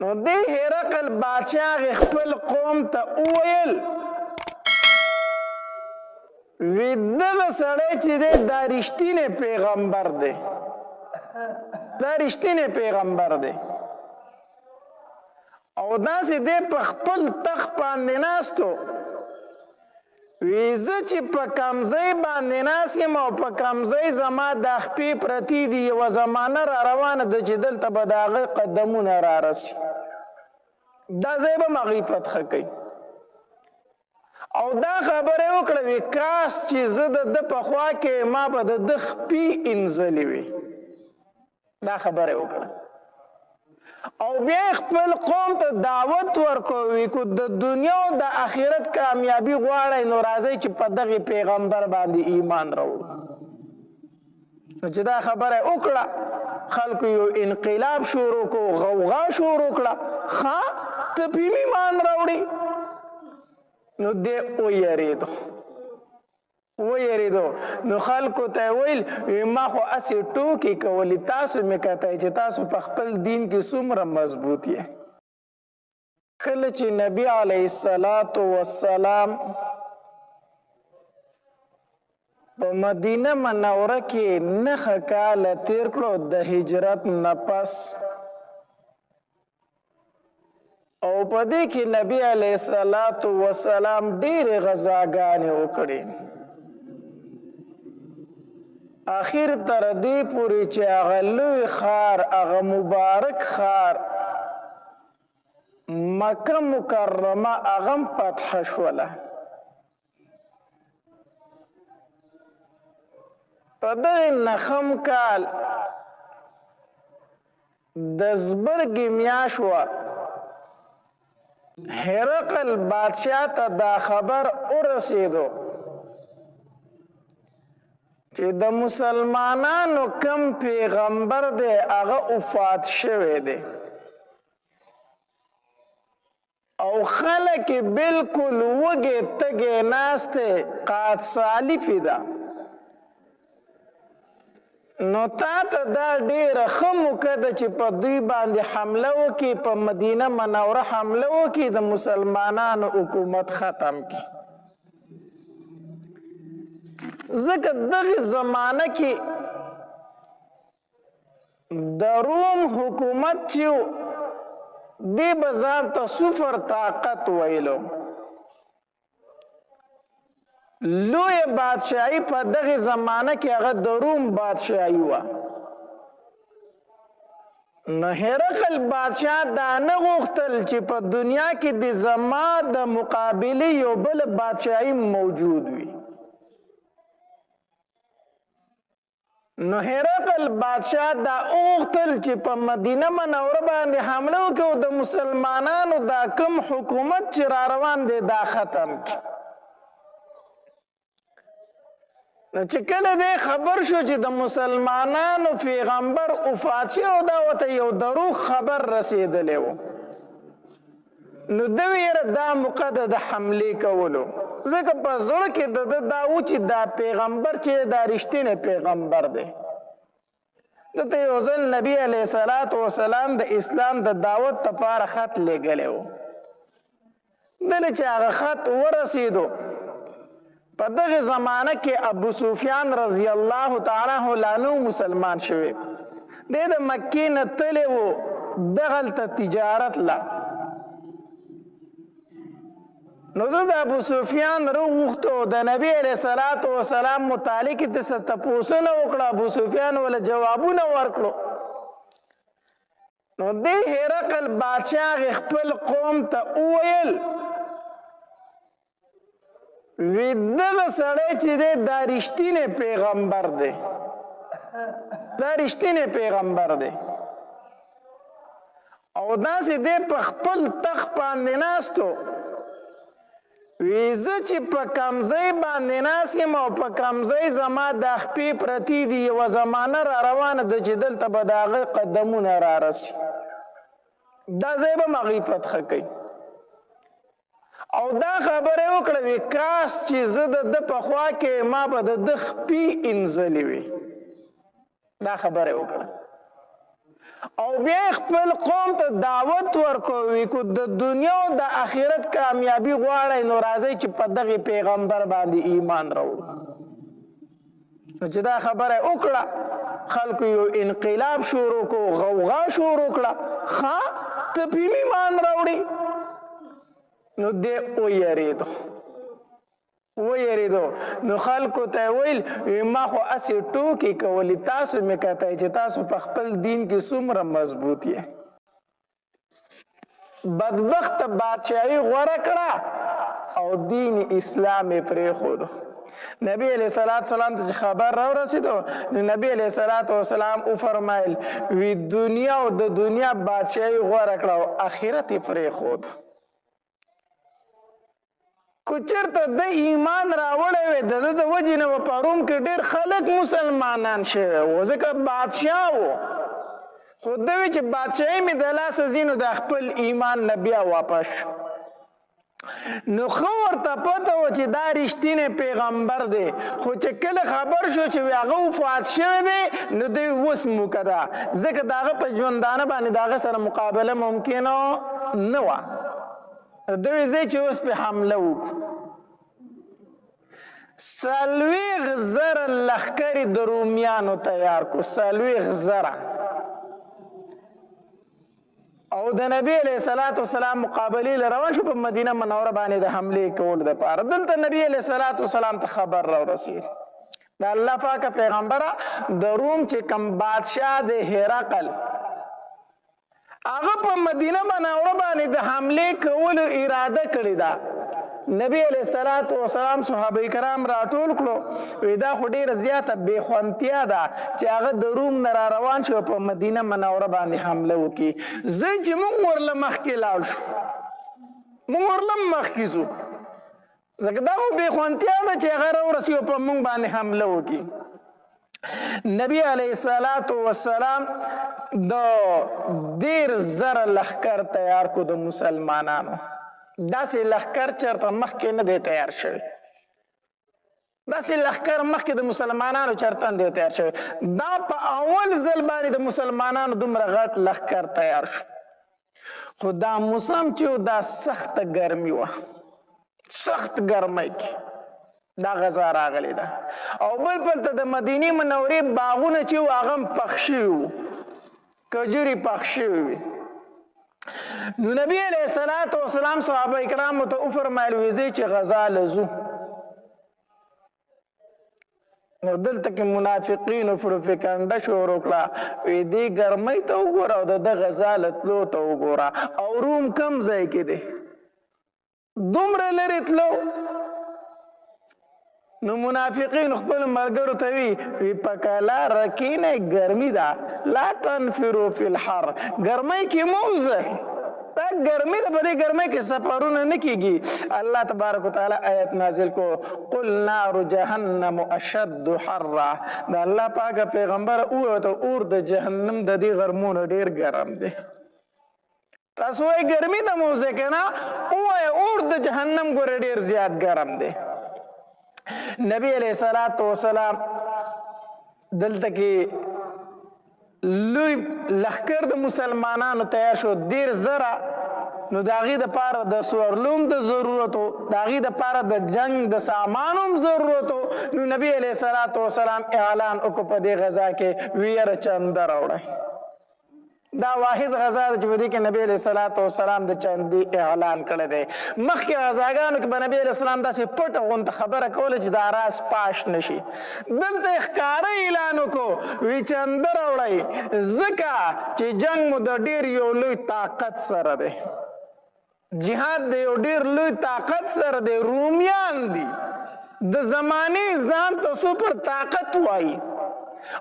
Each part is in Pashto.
نو دې هرقل بادشاه خپل قوم ته وویل وی دغه سړی چې دی دا رښتینی پیغمبر دی دا رښتینی پیغمبر دی او داسې دی په خپل تخت باندې ناست و وی زه چې په کمزۍ باندې ناست یم او په کمزۍ زما دا خپې پرتې دي یوه زمانه را روانه ده چې دلته به د هغه قدمونه رارسي دا ځای به م هغوی فتحه کوي او دا خبره وکړه وی کاش چې زه د ده په خوا کې ما به د ده خپې انځلې وي دا خبره وکړه او بیا خپل قوم ته دعوت ورکوي کو د دنیا او د آخرت کامیابی غواړئ نو راځئ چې په دغه پیغمبر باندې ایمان راوړو چې دا خبره وکړه خلکو یو انقلاب شروع کو غوغا شروع کړه ها ته په ایمان راوړي نو دې ویریدو نو خلکو ته ویل ما خو اسې ټوکې کولې تاسو مې کتئ چې تاسو په خپل دین کې څومره مضبوط یې کله چې نبی علیه السلام په مدینه منوره کې 9 کاله تیر کړو د هجرت نه پس او په دې کې نبی علیه السلام ډېرې غزاګانې وکړې آخر تر دې پورې چې هغه لوی ښار هغه مبارک ښار مکه مکرمه هغه فتح شوله په دغه نهم کال د زبرګې میاشت وه هرقل بادشاه ته دا خبر ورسېدو چې د مسلمانانو کم پیغمبر دی هغه وفات شوی دی او خلک بالکل وږې تږې ناستې قات سالفې ده نو تا ته دا ډېره ښه موقع ده چې په دوی باندې حمله وکړي په مدینه منوره حمله وکړي د مسلمانانو حکومت ختم کړي ځکه دغه زمانه کې د روم حکومت چې دې به ځان ته صفر طاقت ویلو لوی بادشاہي په دغه زمانه کې هغه د روم بادشاہي وه نو هرقل بادشاه دا نه غوښتل چې په دنیا کې د زما د مقابلې یو بل بادشاہي موجود وي نو هرقل بادشاه دا وغوښتل چې په مدینه منوره باندې حمله وکړي او د مسلمانانو دا کم حکومت چې را روان دی دا ختم کړي نو چې کله دی خبر شو چې د مسلمانانو پیغمبر وفات شوی او دا ورته یو دروغ خبر رسېدلی و نو ده ویره دا موقع ده د حملې کولو ځکه په زړه کې د ده دا و چې دا پیغمبر چې دا رښتینی پیغمبر دی دته یو ځل نبي علیه السلام د اسلام د دعوت لپاره خط لیږلی و دله چې هغه خط ورسېدو په دغه زمانه کې ابو سفیان رضی الله تعالی عنه مسلمان شوی دی د مکې نه تللی و دغلته تجارت لا نو د ابو سفیان وغوښتو د نبی علیه السلام متعلق یې څه تپوسونه وکړه ابو سفیان وله جوابونه ورکړو نو دې هرقل بادشاه خپل قوم ته وویل وی دغه سړی چې دی دا رښتینی پیغمبر دی دا رښتینی پیغمبر دی او داسې دی په خپل تخت باندې ناست و وی زه چې په کمزۍ باندې ناست یم او په کمزۍ زما دا خپې پرتې دي یوه زمانه را روانه ده چې دلته به د هغه قدمونه رارسي دا ځای به م هغوی فتحه کوي او دا خبره وکړه وی کاش چې زه د ده په خوا کې ما به د ده خپې انځلې وي دا خبره وکړه او بیا خپل قوم ته دعوت ورکوي کو د دنیا او د آخرت کامیابی غواړئ نو راځئ چې په دغه پیغمبر باندې ایمان راوړو. چې دا خبره وکړه خلکو یو انقلاب شروع کو، غوغا شروع کړه، ها ته په ایمان راوړي. نو دې ویریدو نو خلکو ته ویل ما خو اسې ټوکې کولې، تاسو مې کتئ چې تاسو په خپل دین کې څومره مضبوط یې. بدبخت بادشاهي غوره کړه او دین اسلام یې پرېښودو. نبی علیہ الصلوۃ والسلام ته خبر راورسېدو نو نبی علیہ الصلوۃ والسلام وفرمایل وی دنیا او د دنیا بادشاهي غوره کړه او آخرت یې پرېښود. کو چېرته د ایمان راوړی وی د ده د وجې نه به په روم کې ډېر خلک مسلمانان شوي وو، ځکه بادشاه و. خو ده وی چې بادشاهي مې د لاسه ځي نو د خپل ایمان نه بیا واپس شو. نو خو ورته پته و چې دا رښتینی پیغمبر دی، خو چې کله خبر شو چې هغه وفات شوی دی نو دوی اوس موکه ده، ځکه د هغه په ژوندانه باندې د هغه سره مقابله ممکنه نه وه. دوی ځای چې اوس پې حمله وکړو. 40,000 لښکرې د رومیانو تیار کړو، 40,000. او د نبی علیہ الصلوۃ والسلام مقابلې له روان شو په مدینه منوره باندې د حملې کولو دپاره. دلته نبی علیہ الصلوۃ والسلام ته خبر راورسېد د الله پاکه پیغمبره د روم چې کوم بادشاه د هرقل هغه په مدینه منوره باندې د حملې کولو اراده کړې ده. نبی علیہ الصلوۃ والسلام صحابه کرام راټول کړو، وی دا خو ډېره زیاته بې خوندتیا ده چې هغه د روم نه را روان شو په مدینه منوره باندې حمله وکړي. ځکه چې موږ ورله مخکې لاړ شو، موږ ورله مخکې ځو، ځکه دا خو بې خوندتیا ده چې هغه راورسي او په موږ باندې حمله وکړي. نبی علیہ الصلوۃ والسلام د 10,000 لښکر تیار کو د مسلمانانو. داسې لښکر چېرته مخکې نه دی تیار شوی، داسې لښکر مخکې د مسلمانانو چېرته نه دی تیار شوی. دا په اول ځل باندې د مسلمانانو دومره غټ لښکر تیار شو. خو دا موسم چې و دا سخته ګرمي وه، سخت ګرمۍ کې دا غذا راغلی ده. او بل ته د مدینې منورې باغونه چې و هغه هم پخ شوي وو، کجورې پخ شوي وي. نو نبی علیہ الصلوۃ والسلام صحابه کرامو ته وفرمایل ویځئ چې غزا له ځو. نو دلته کې منافقینو پروپاګانډه شروع کړه، وی دې ګرمۍ ته وګوره او د ده غزا له تلو ته وګوره، او روم کم ځای کې دی، دومره لرې تلو. نو منافقین خپل ملګرو ته وی په کلاره کښېنئ، ګرمي ده، لا تنفروا فی الحر، ګرمۍ کې مه وځئ، دا ګرمي ده، په دې ګرمۍ کې سفرونه نه کېږي. الله تبارک وتعالی آیت نازل کو، قل نار جهنم اشد حرا. د الله پاکه پیغمبر وویل اور د جهنم د دې غرمونه ډېر ګرم دی. تاسو وایئ ګرمي ده مو وځئ که نه، ووایه اور د جهنم ګوره ډېر زیات ګرم دی. نبی علیہ الصلوۃ والسلام دلته کې لوی لښکر د مسلمانانو تیار شو، 10,000. نو د هغې دپاره د سورلوم د ضرورت و، د هغې دپاره د جنگ د سامان هم ضرورت و. نو نبی علیہ الصلوۃ والسلام اعلان وکړو په دې غذا کې ویره چنده راوړئ. دا واحد غزا ده چې په دې کې نبی علیہ الصلوۃ والسلام د چندي اعلان کړی دی. مخکې غزاګانو کې به نبی علیہ السلام داسې پټه غونته خبره کوله چې دا راز پاش نشي. دلته یې ښکاره اعلان وکړو وی چنده راوړئ، ځکه چې جنګ مو د ډېر یو لوی طاقت سره دی، جهاد د یو ډېر لوی طاقت سره دی. رومیان دي، د زمانې ځان ته سپر طاقت وایي،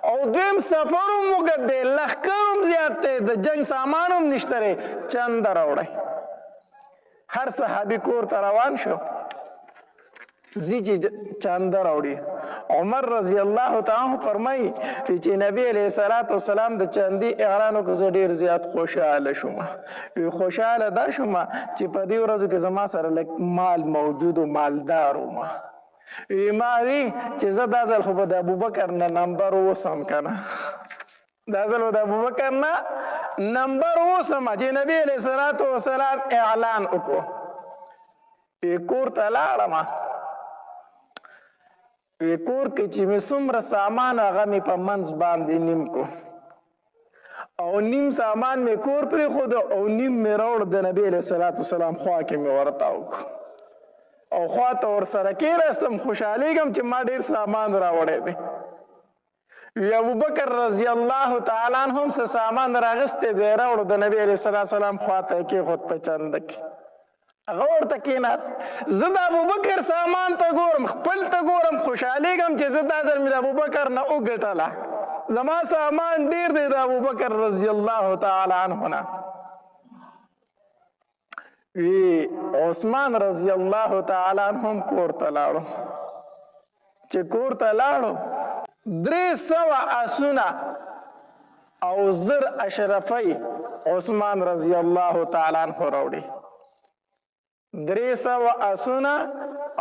او دویم سفر هم وګت دی، لښکر هم زیات دی، د جنگ سامان هم نشته دی، چنده راوړئ. هر صحابي کور ته روان شو، ځي چې چنده راوړي. عمر رضی الله تعالی فرمایي چې نبی علیہ الصلوۃ والسلام د چندي اعلان وکړ، زه ډېر زیات خوشحاله شوم. خوشحاله دا شوم چې په دې ورځو کې زما سره لږ مال موجود و، مالدار وم. ما وی چې زه دا ځل خو به د ابوبکر نه نمبر اوسم که نه، دا ځل د ابوبکر نه نمبر اوسمه چې نبی علیه الصلاة والسلام اعلان وکړو کور ته لاړم کور کې چې مې څومره سامان هغه مې په منځ باندې نیم کو او نیم سامان مې کور پرېښود او نیم مې راوړ د نبی علیه الصلاة والسلام خوا کې مې ورته وکړو او خوا ته ورسره کېناستم خوشحالېږم چې ما ډېر سامان راوړی دی وی ابوبکر رضی الله تعالی عنہ هم څه سامان راغستی دی راوړو د نبی علیه الصلاة والسلام خوا ته یې کېښود په چنده کې هغه ورته کېناست زه د ابوبکر سامان ته ګورم خپل ته ګورم خوشحالېږم چې زه دا ځل مې د ابوبکر نه وګټله زما سامان ډېر دی د ابوبکر رضی الله تعالی عنه نه وی عثمان رضی الله تعالی عنه هم کور ته لاړو چې کور ته لاړو 300 آسونه او 1000 اشرفۍ عثمان رضی الله تعالی عنه راوړي 300 آسونه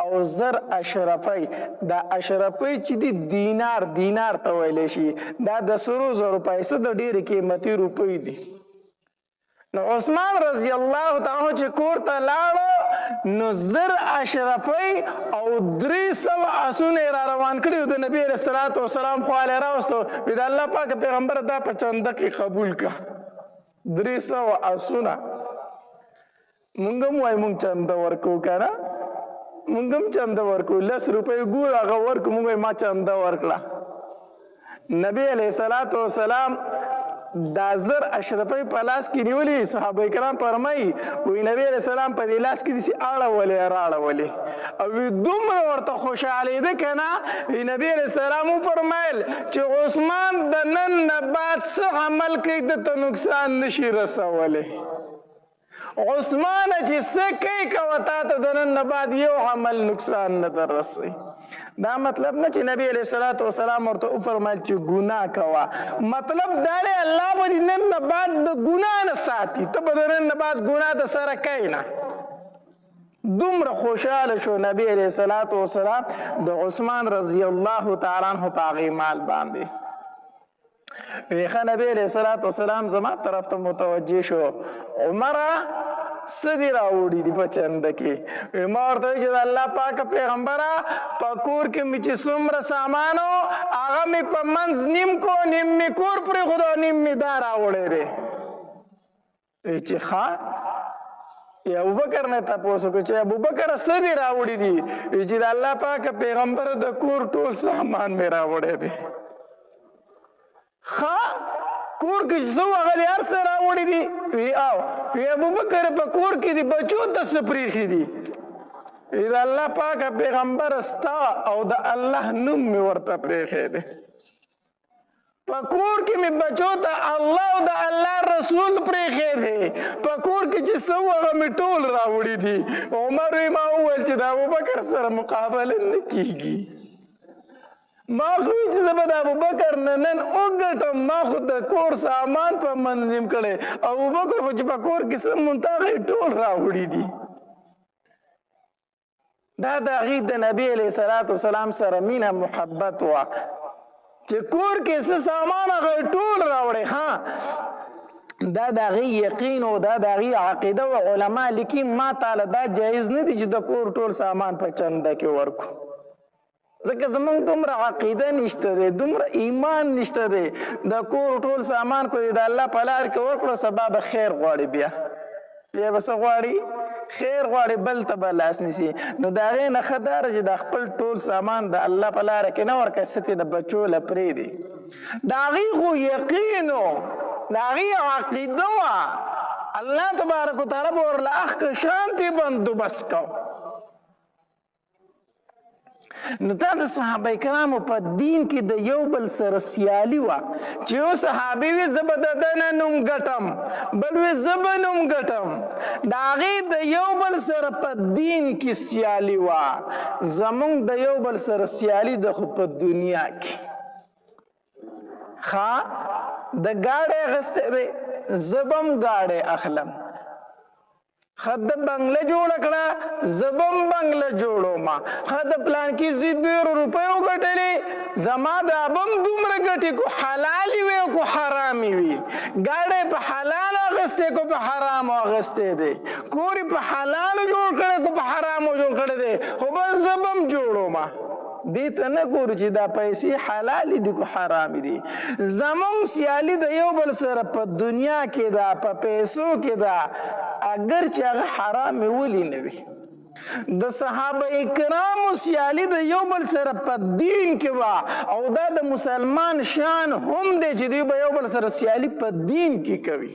او 1000 اشرفۍ دا اشرفۍ چې دي دینار ته ویلی شي دا د سرو زرو پیسې د ډېرې قیمتي روپۍ دي نو عثمان رضی الله تعالی چې کور ته لاړو نو 1000 اشرفۍ او 300 آسونه را روان کړي د نبی علیه الصلاة والسلام خواله راوستو وی د الله پاک پیغمبر دا په چنده کې قبول کا 300 آسونه مونږ هم وایو مونږ چنده ورکو که نه مونږ هم چنده ورکو 10 روپۍ ګور هغه ورکو مونږ وایو ما چنده ورکړه نبی علیه الصلاة والسلام دا 1000 اشرفۍ په لاس کې نیولي صحابه کرام فرمایي وی نبی علیه السلام په دې لاس کې داسې اړولې راړولې او وی دومره ورته خوشحالېده که نه وی نبی علیه السلام وفرمیل چې عثمان د نن نه بعد څه عمل کوي دته نقصان نشي رسولی عثمان چې څه کوي کوه تا ته د نن نه بعد یو عمل نقصان نه در رسوي دا مطلب نه چې نبی علیه الصلاة والسلام ورته وفرمیل چې ګناه کوه مطلب دا دی الله به دې نن نه بعد د ګناه نه ساتي ته به د نن نه بعد ګناه د سره کوې نه دومره خوشحاله شو نبی علیه الصلاة والسلام د عثمان رضی الله تعالی عنه په هغې مال باندې ویخه نبی علیه الصلاة والسلام زما طرف ته متوجه شو عمره څه دې راوړي دي په چنده کې ما ورته وایي چې د الله پاک پیغمبره په کور کې مې چې څومره سامان و هغه مې په منځ نیم کو نیم مې کور پرېښود او نیم مې دا راوړی دی چې ښه ابوبکر نه تپوس وکړو چې ابوبکر څه دې راوړي دي چې د الله پاک پیغمبره د کور ټول سامان مې راوړی دی ښه کور کې څه هغه دې هر څه راوړي دي وی او وی ابوبکر په کور کې دي بچو ته څه پرېښي دي د الله پاکه پیغمبر ستا او د الله نوم مې ورته پرېښی دی په کور کې مې بچو ته الله او د الله رسول پرېښی دی په کور کې چې څه هغه مې ټول راوړي دي عمر ما وویل چې د ابوبکر سره مقابله نه کېږي ما خو چې زه به د ابوبکر نه نن وګټم ما خو د کور سامان په منظم کړی ابوبکر خو چې په کور کې څه منتغې ټول راوړي دي دا د هغې د نبي علیه الصلاة والسلام سره مینه محبت وه چې کور کې څه سامان هغه ټول راوړی ها دا د هغې یقین او دا د هغې عقیده و علما لیکي ما تعالی دا جایز نه دي چې د کور ټول سامان په چنده کې ورکو ځکه زمونږ دومره عقیده نشته دی دومره ایمان نشته دی د کور ټول سامان کو د الله په لار کې ورکړو سبا به خیر غواړي بیا به څه غواړي خیر غواړي بل ته به لاس نیسي نو د هغې نه ښه دا چې د خپل ټول سامان د الله په لاره کې نه ورکړي څه ترې د بچو له پرېږدي د هغې خو یقین و د هغې عقیده وه الله تبارک وتعالی به ورله اخ شانتې بندوبست کو نو دا د صحابه کرامو په دین کې د یو بل سره سیالي وه چې یو صحابي وي زه به د ده نه نوم ګټم بل وي زه به نوم ګټم د هغې د یو بل سره په دین کې سیالي وه زمونږ د یو بل سره سیالي ده خو په دنیا کې ښه د ګاډی اخیستی دی زه به هم ګاډی اخلم خد بنگله جوړ کړه زبم بنگله جوړو ما خد پلان کې زی 2 روپیو ګټلې زما دا بم دومره ګټې کو حلالي وي او کو حرامي وي ګاډی په حلال اغستی کو په حرامو اغستی دی کور په حلالو جوړ کړی کو په حرامو جوړ کړی دی خو بس زه بم جوړومه دې ته نه ګورو چې دا پیسې حلالي دي کو حرامي دي زمونږ سیالي د یو بل سره په دنیا کې ده په پیسو کې ده اگر چې هغه حرامې ولې نه وي د صحابه کرامو سیالي د یو بل سره په دین کې وه او دا د مسلمان شان هم دی چې دوی به یو بل سره سیالي په دین کې کوي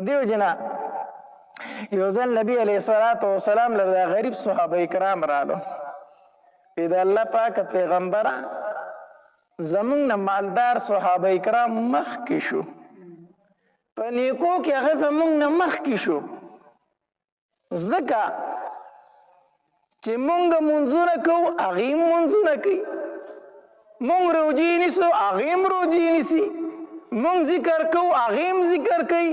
دیو جنا یو ځل نبی علیه الصلاة والسلام له د غریب صحابه کرام رالو د الله پاک پیغمبره زمونږ نه مالدار صحابه کرام مخکې شو په نیکو کې هغه زمونږ نه مخکې شو ځکه چې مونږ منځونه کوو هغې هم منځونه کوي مونږ روجې نیسو هغې هم روجې نیسي مونږ ذکر کوو هغې هم ذکر کوي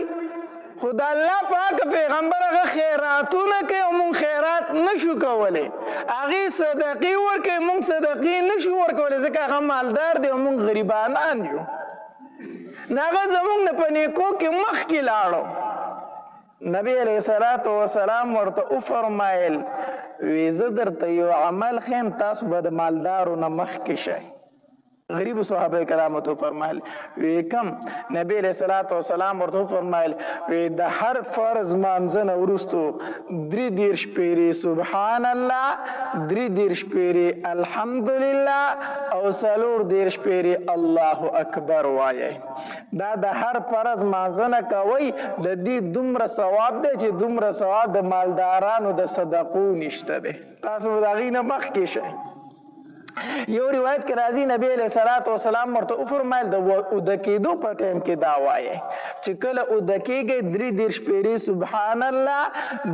خو د الله پاک پیغمبر هغه خیراتونه کوي او مونږ خیرات نشو کولی هغې صدقې ورکوي مونږ صدقې نشو ورکولی ځکه هغه مالدار دی او مونږ غریبانان یو نو هغه زمونږ نه په نیکو کې مخکې لاړو نبی علیه الصلاة والسلام ورته وفرمایل وی زه درته یو عمل ښیم تاسو به د مالدارو نه مخکې شئ غریب صحابه کرامو ته فرمایل وی کم نبی علیہ الصلوۃ والسلام ورته فرمایل وی د هر فرض مانځه نه وروستو 33 پیری سبحان الله 33 پیری الحمدلله او 34 پیری الله اکبر وایي دا د هر فرض مانځه نه کوي د دې دومره ثواب دی چې دومره ثواب د مالدارانو د صدقو نشته دی تاسو د هغې نه مخکې شئ یو روایت کې راځي نبی علیہ الصلوۃ والسلام ورته وفرمایل د اوده کېدو په ټایم کې دا وایي چې کله اوده کېږئ 33 پیری سبحان الله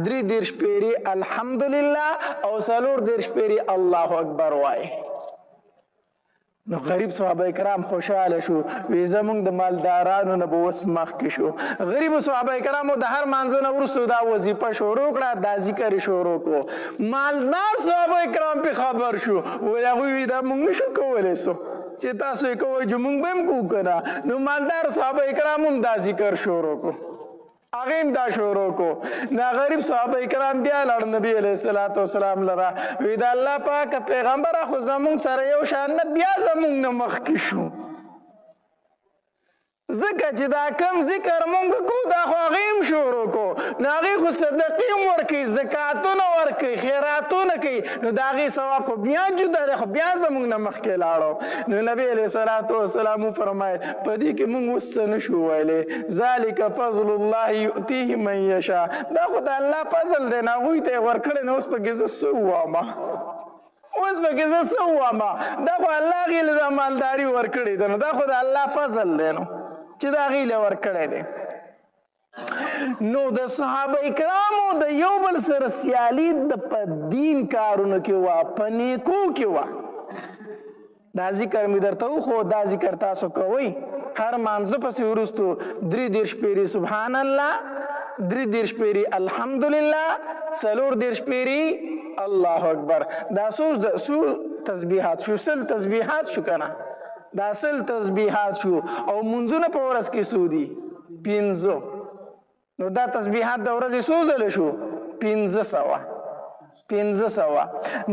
33 پیری الحمدلله او 34 پیری الله اکبر وایي نو غریب صحابه کرام خوشاله شو وی زمونږ د مالدارانو نه به اوس مخکې شو غریب صحابه کرامو د هر مانځه نه وروسته دا وظیفه شروع کړه دا ذکر شروع کړو مالدار صحابه کرام پې خبر شو ویل هغوی وی دا موږ نشو کولی سو چې تاسو یې کوئ چې موږ به هم کوو که نه نو مالدار صحابه کرام هم دا ذکر شروع کړو هغې هم دا شروع کړو نو غریب صحابه کرام بیا لاړ نبي علیه الصلاة والسلام لره وی د الله پاک پیغمبره خو زمونږ سره یو شان نه بیا زمونږ نه مخکې شو ځکه چې دا کم ذکر مونږ کوو دا خو هغې هم شروع کړو نو هغې خو صدقې هم ورکوي زکاتونه ورکوي خیراتونه کوي نو د هغې ثواب خو بیا جدا دی خو بیا زمونږ نه مخکې لاړو نو نبی علیه الصلاة والسلام وفرمایل په دې کې مونږ اوس څه نشو ویلی ذلک فضل الله یؤتیه من یشاء دا خو د الله فضل دی نو هغوی ته یې ورکړی نو اوس پکې زه څه ووامه اوس پکې زه څه ووامه دا خو الله هغې له دا مالداري ورکړې ده نو دا خو د الله فضل دی نو چې دا هغې له ورکړی دی نو د صحابه کرامو د یو بل سره سیالي د په دین کارونو کې وه په نیکو کې وه دا ذکر مې درته وښو دا ذکر تاسو کوئ هر مانځه پسې وروستو 33 پیری سبحان الله 33 پیری الحمدلله 34 پیری الله اکبر دا څو تسبیحات شو 100 تسبیحات شو که نه دا 100 تسبیحات شو او منځونه په ورځ کې څو دي 15 نو دا تسبیحات د ورځې څو ځله شو 1500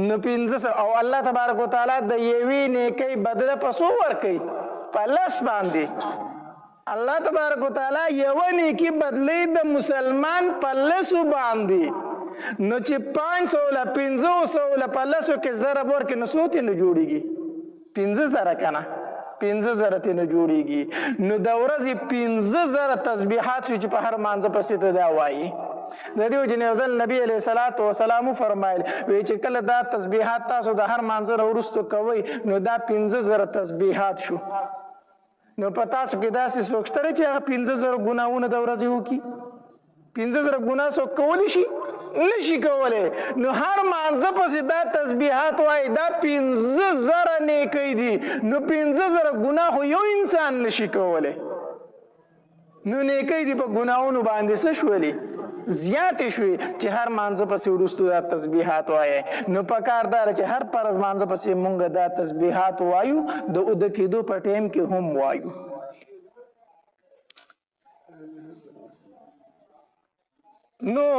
نو 1500 او الله تبارک وتعالی د یوې نیکۍ بدله په څو ورکوي په 10 باندې الله تبارک وتعالی یوه نیکي بدلوي د مسلمان په 10 باندې نو چې 500 له 500 له په 10 کې ضرب ورکړي نو څو ترې نه جوړېږي 15,000 که نه 15,000 ترې نه جوړېږي نو د ورځې 15,000 تسبیحات شو چې په هر مانځه پسې ته دا وایي د دې وجې یو ځل نبي علیه الصلاة والسلام وفرمایل وی چې کله دا تسبیحات تاسو د هر مانځه نه وروسته کوئ نو دا 15,000 تسبیحات شو نو په تاسو کې داسې څوک شته چې هغه 15,000 ګناهونه د ورځې وکړي 15,000 ګناه څوک کولی شي نشي کولی نو هر مانځه پسې دا تسبیحات وایي دا 15,000 نیکۍ دي نو 15,000 ګناه خو یو انسان نشي کولی نو نیکۍ دي په ګناهونو باندې څه شولې زیاتې شوې چې هر مانځه پسې وروستو دا تسبیحات وایي نو پکار دا چې هر فرض مانځه پسې مونږ دا تسبیحات وایو د اوده کېدو په ټایم کې هم وایو نو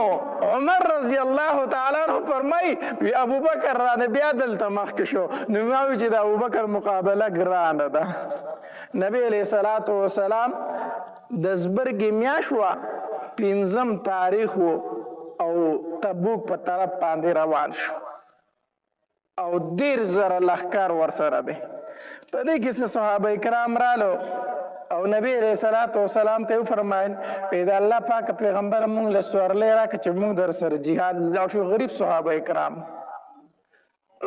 عمر رضی الله تعالی عنہ فرمای وی ابو بکر را بیا دلته مخک شو نو ما وی چې د ابو بکر مقابله ګرانه ده نبی علیہ الصلوۃ والسلام د زبرګ میاشوا 5 تاریخ او تبوک په طرف باندې روان شو او 10,000 لښکر ورسره دی په دې کې صحابه کرام رالو او نبی علیہ الصلوۃ والسلام ته فرمایل پیدا الله پاک پیغمبر مونږ له سوړلې راکړه چې مونږ در سره jihad لاو شو غریب صحابه کرام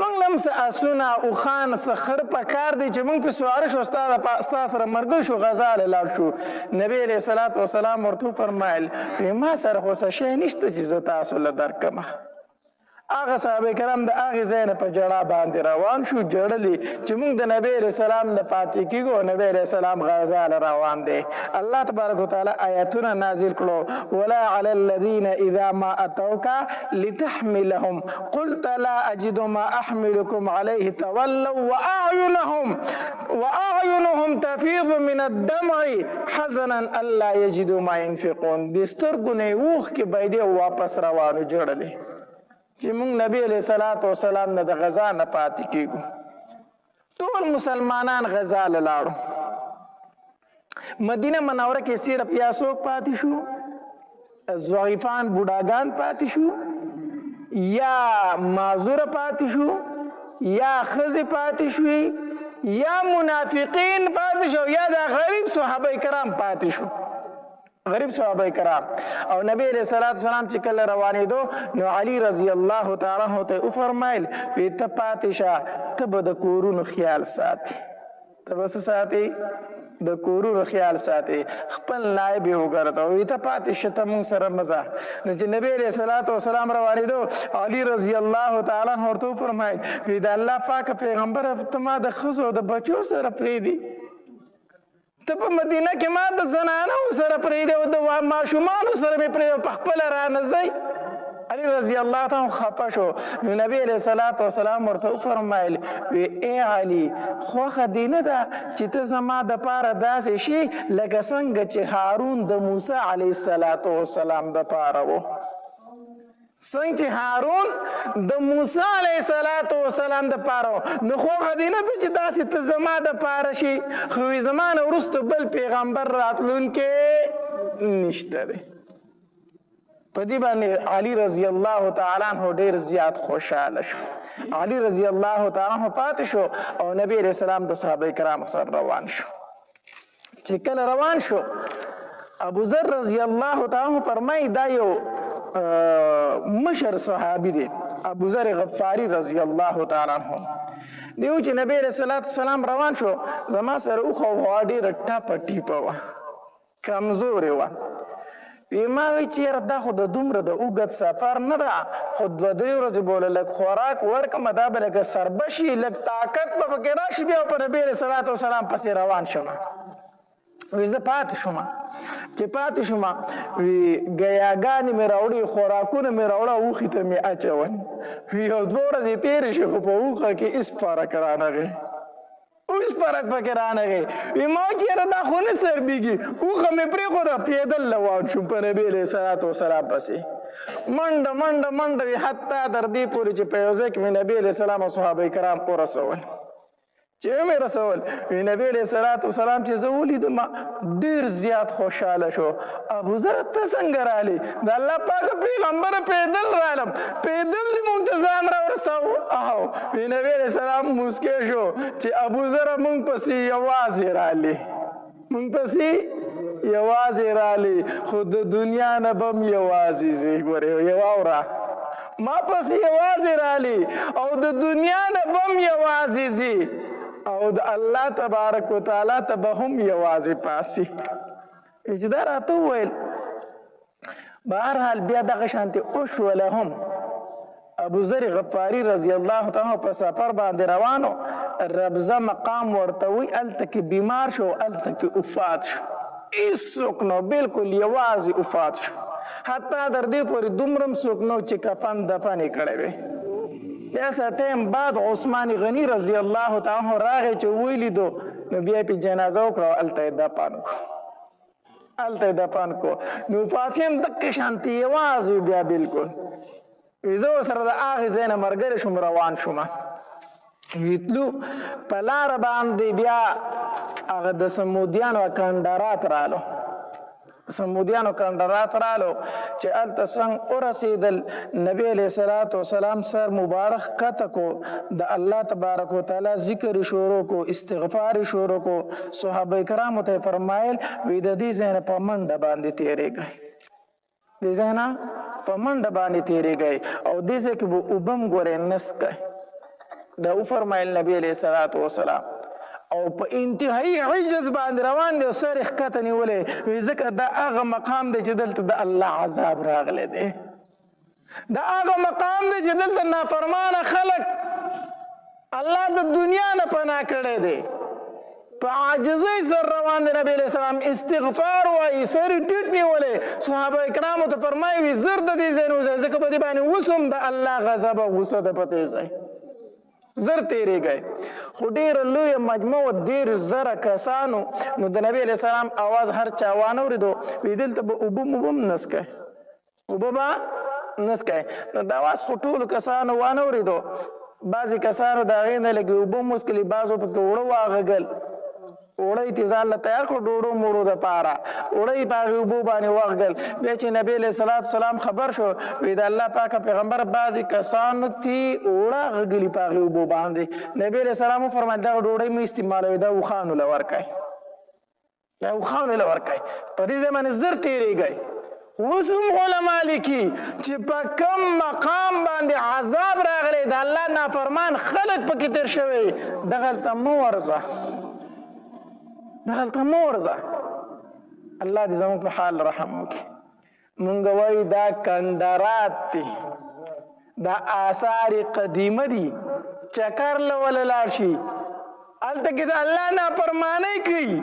مونږ لمس اسونه او خان سخر په کار دی چې مونږ په سوار شو استاد سره مرګ شو غزال لاړ شو نبی علیہ الصلوۃ والسلام ورته فرمایل ما سره خو څه شي نشته چې ز تاسو له درکمه هغه صحابه کرام د هغه ځای نه په جړه باندې روان شو جړلې چې موږ د نبی رسول الله نه پاتې کیږو نبی رسول الله غزال روان دی الله تبارک وتعالى آیاتونه نازل کړو ولا علی الذین اذا ما اتوک لتحملهم قلت لا اجد ما احملكم عليه تولوا واعینهم تفیض من الدمع حزنا الا يجدوا ما ينفقون د سترګو نه وښ کې باندې واپس روانو جړلې چې موږ نبی علیہ الصلوۃ والسلام نه د غزا نه پاتې کیږو ټول مسلمانان غزا لاړو مدینه منوره کې صرف یا څوک پاتې شو ضعیفان بوډاګان پاتې شو یا معذور پاتې شو یا ښځې پاتې شوې یا منافقین پاتې شو یا د غریب صحابه کرام پاتې شو غریب صحابه کرام او نبی علیہ الصلوۃ والسلام چې کله روانېدو نو علی رضی الله تعالی عنہ ته فرمایل وی ته پاتې شه ته به د کورونو خیال ساتي ته به څه ساتي د کورونو خیال ساتي خپل نائب یې وګرځوه وی ته پاتې شه ته موږ سره مزه نو چې نبی علیہ الصلوۃ والسلام روانېدو علی رضی الله تعالی عنہ ورته فرمایل وی د الله پاک پیغمبر ته ما د ښځو د بچو سره پرېږدي ته په مدینه کې ما د زنانو سره پرېږدي او د ماشومانو سره مې پرېږدي په خپله رانځئ علی رضی الله تعالی خفه شو نو نبی علیہ الصلوۃ والسلام ورته فرمایل وی ای علی خوښه دې نه ده چې ته زما دپاره داسې شي لکه څنګه چې هارون د موسی علیه السلام دپاره و څنګه چې هارون د موسی علیه السلام دپاره نو خوښه دې نه ده چې داسې ته زما دپاره شي خو زما نه وروسته بل پیغمبر راتلونکی نشته دی په دې باندې علي رضی الله تعالی عنہ ډېر زیات خوشاله شو علي رضی الله تعالی عنہ پاتې شو او نبی علیہ السلام د صحابه کرام سره روان شو چې کله روان شو ابو ذر رضی الله تعالی عنہ فرمایي دا یو مشر صحابي دی ابو ذر غفاری رضی الله تعالی عنہ دیو چې نبی علیہ السلام روان شو زما سره اوخه ډېره ټاپه ټیپه وه کمزورې وه ما وی چیرې دا خو د دومره د اوږد سفر نه ده خو 2-3 ورځې به لږ خوراک ورکړم دا به لږ سربشي لږ طاقت به پکې راشي بیا په نبي علیه الصلوۃ والسلام پسې روان شم وی زه پاتې شوم چې پاتې شوم وی ګیاګانې مې راوړي خوراکونه مې راوړه اوښې ته مې اچول وی یو 2 ورځې تېرې شي خو په اوښه کې هېڅ فرق رانغی اوس فرق پکې رانغی وی ما چېرې دا خو نه سربېږي اوښه مې پرېښوده پیدل روان شوم په نبي علیه الصلوۃ والسلام پسې منډه وي حتی تر دې پورې چې په یو ځای کې مې نبي علیه السلام او صحابه کرام ورسول چې مې رسول وی نبی علیه الصلوۃ والسلام چې زه ولیدم ډېر زیات خوشحاله شو ابو ذر ته څنګه رالې د الله پاک پیغمبر پیدل رالم پیدل دې موږ ته ځان راورساو او وی نبی علیه السلام موسکی شو چې ابو ذر موږ پسې یوازې رالې خو د دنیا نه به م یوازې ځې ګورې یواوره ما پسې یوازې رالې او د دنیا نه به م یوازې ځې او د الله تبارک وتعالی ته به هم یوازې پاسي چې دا راته وویل بهرحال بیا دغه شانتې وشوله هم ابو ذر غفاری رضی الله تعالی په سفر باندې روانو ربزه مقام ورته وی هلته کې بیمار شو هلته کې وفات شو هېڅوک نو بلکل یوازې وفات شو حتی در دې پورې دومره څوک نو چې کفن دفن یې کړی وی. بیا څه ټایم بعد عثمان غني رضی الله تعالی عنه راغی چې ولیدو نو بیا پې جنازه وکړه او هلته یې دفن کړو هلته یې دفن کړو. نو فاطمه هم دقې شانتې یوازې بیا بالکل وي زه ورسره د هغې ځای نه ملګری شوم روان شوم ویتلو په لاره باندې بیا هغه د سمودیانو کنډرات رالو سمودیانو کنډرات رالو چې هلته څنګه ورسېدل نبی علیه الصلاة والسلام سر مبارک کته کو د الله تبارک وتعالی ذکر یې شروع کو استغفار یې شروع کو. صحابه کرامو ته یې فرمایل وی د دې ځای نه په منډه باندې تېرېږئ دې ځای نه په منډه باندې تېرېږئ او دې ځای کې به اوبه هم ګورئ نه څکئ. دا وفرمایل نبی علیه الصلاة والسلام او په انتهایی عجز باندې روان دی او سر یې ښکته نیولی وي ځکه دا هغه مقام دی چې دلته د الله عذاب راغلی دی. دا هغه مقام دی چې دلته نافرمانه خلک الله د دنیا نه پناه کړی دی. په عاجزۍ سر روان دی نبی علیه السلام استغفار وایي سر یې ټیټ نیولی. صحابه کرامو ته فرمایي وي زر د دې ځای نه وځئ ځکه په دې باندې اوس هم د الله غضب او غصه ده په دې ځای زر تیرېږئ. خو ډېره لویه مجموعه ډېر زره کسانو نو د نبی علیه السلام اواز هر چا وانه اورېدو وي دلته به اوبه موبه هم نه څکئ اوبه به نه څکئ. نو دا اواز خو ټولو کسانو وانه اورېدو. بعضې کسانو د هغې نه لږې اوبه هم وڅکلې بعضو پکې اوړه واغږل اوړه یې ځان له تیار کړو ډوډو موړو دپاره اوړه یې په هغې اوبو باندې واغږل. بیا چې نبي علیه الصلاة والسلام خبر شو وی د الله پاکه پیغمبر بعضې کسانو تی اوړه غږلي په هغې اوبو باندې. نبي علیه السلام وفرمایل دغه ډوډۍ مه استعمالوئ دا اوښانو له ورکئ دا اوښانو له ورکئ. په دې ځای باندې زر تېرېږئ. اوس هم علما لیکي چې په کم مقام باندې عذاب راغلی د الله نافرمان خلک پکې تېر شوی دغلته مه ورځه دغلته مه ورځه. الله دې زموږ په حال رحم وکړي. مونږ وایو دا کنډرات دي دا آثار قدیمه دي چکر له وله لاړ شي هلته کې د الله نافرمانۍ کوي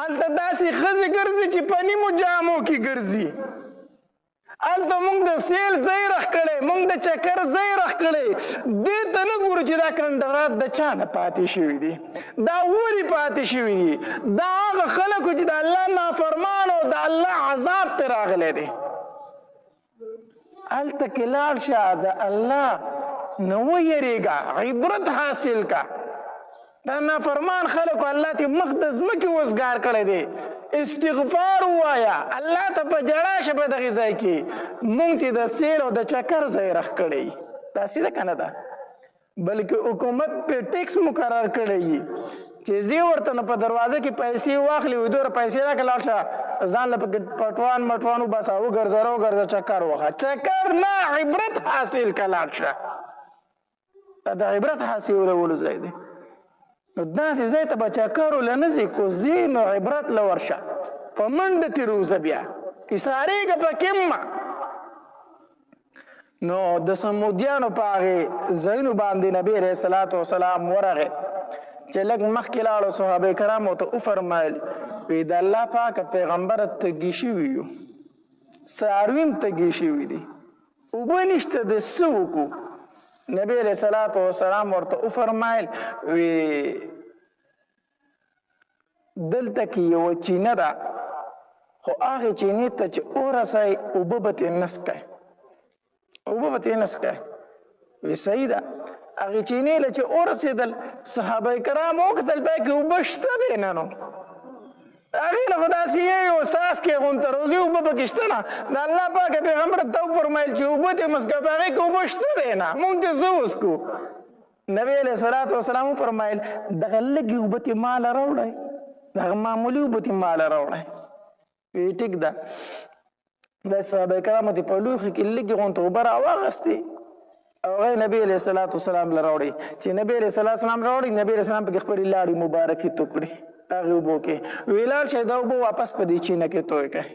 هلته داسې ښځې ګرځي چې په نیمو جامو کې ګرځي هلته موږ د سیل ځای رخ کړی موږ د چکر ځای رخ کړی دې ته نه ګورو چې دا کنډرات د چا نه پاتې شوي دي دا ولې پاتې شوي دي دا هغه خلکو چې د الله نافرمان او د الله عذاب پرې راغلی دی هلته کې لاړ شه د الله نه ویرېږه عبرت حاصل کا دا نافرمان خلکو الله ته مخ د ځمکې وزګار کړی دی استغفار وایا الله ته په جړا شه په دغې ځای کې مونږ ته د سیل او د چکر ځای رخ کړی داسې ده که نه ده بلکې حکومت پې ټیکس مقرر کړی چې زی ورته نه په دروازه کې پیسې واخلي وي دومره پیسې راکړه لاړ شه ځان له پکې پټوان مټوان وباسه وګرځه چکر وخه چکر نه عبرت حاصل که لاړ شه د عبرت حاصلولو ځای دی نو داسې ځای ته به چکر له نه ځي کو ځي نو عبرت له ورشه په منډه ترې وځه بیا ایسارېږه پکې مه نو د سمودیانو په هغې ځایونو باندې نبي علیه الصلاة وسلام ورغی چې لږ مخکې لاړو صحابه کرامو ته وفرمایل وی د الله پاکه پیغمبره تږي شوي یو څاروي هم تږي شوي دي اوبه نشته د څه وکړو نبی علیہ الصلوۃ والسلام ورته وفرمایل وی دلته کې یو چینه ده خو هغه چینې ته چې ورسای اوبه به ترې نسکئ وی صحیح ده هغې چینې له چې ورسېدل صحابه کرام وکتل پای کې اوبه شته دی نه نو هغې نه خو داسې یو ساس کې غونته روزي اوبه پکې شته نه د الله پاکه پیغمبر ته وفرمایل چې اوبه ترې مسکه په هغې کې اوبه شته دی نه مونږ ترې څه وڅکو نبي علیه الصلاة والسلام وفرمایل دغه لږې اوبه ترې ماله راوړئ دغه معمولي اوبه ترې ماله راوړئ وی ټیک ده دا صحابه کرامو ترې په لوښي کې لږې غونته اوبه راواغستې او هغه نبی علیه الصلاة والسلام له راوړئ چې نبي علیه الصلاة والسلام راوړئ نبي علیه السلام پکې خپلې لاړې مبارکې تو کړې هغې اوبو کې وی لاړ شئ دا اوبه واپس په دې چینه کې توی کړئ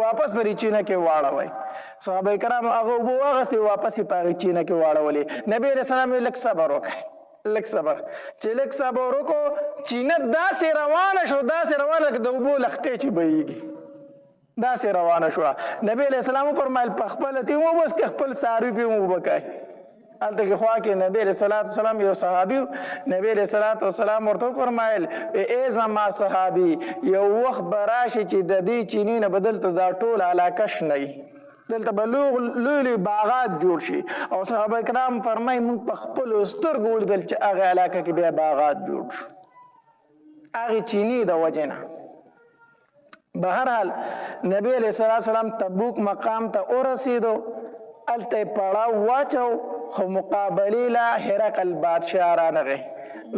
واپس په دې چینه کې واړوئ صحابه کرامو هغه اوبه واغستې واپس یې په هغې چینه کې واړولې نبي علیه السلام یې لږ صبر وکړئ لږ صبر چې لږ صبر وکړو چینه داسې روانه شو داسې روانه لکه د اوبو لښتې چې بهیږي داسې روانه شوه. نبی علیه السلام وفرمایل په خپله تې وبس که خپل څاروي پې وبکئ. هلته کې خوا کې نبی علیه السلام یو صحابي نبی علیه السلام ورته وفرمایل ای زما صحابي یو وخت به راشي چې د دې چیني نه به دلته دا ټول علاقه شنه وي، دلته به لوی باغات جوړ شي. او صحابه کرام فرمایي موږ په خپلو سترګو ولیدل چې هغې علاقه کې بیا باغات جوړ شو هغې چیني د وجې نه. بهرحال نبی علیه السلام تبوک مقام ته ورسېدو، هلته یې پړاو واچو، خو مقابلې له هرقل بادشاه رانغی.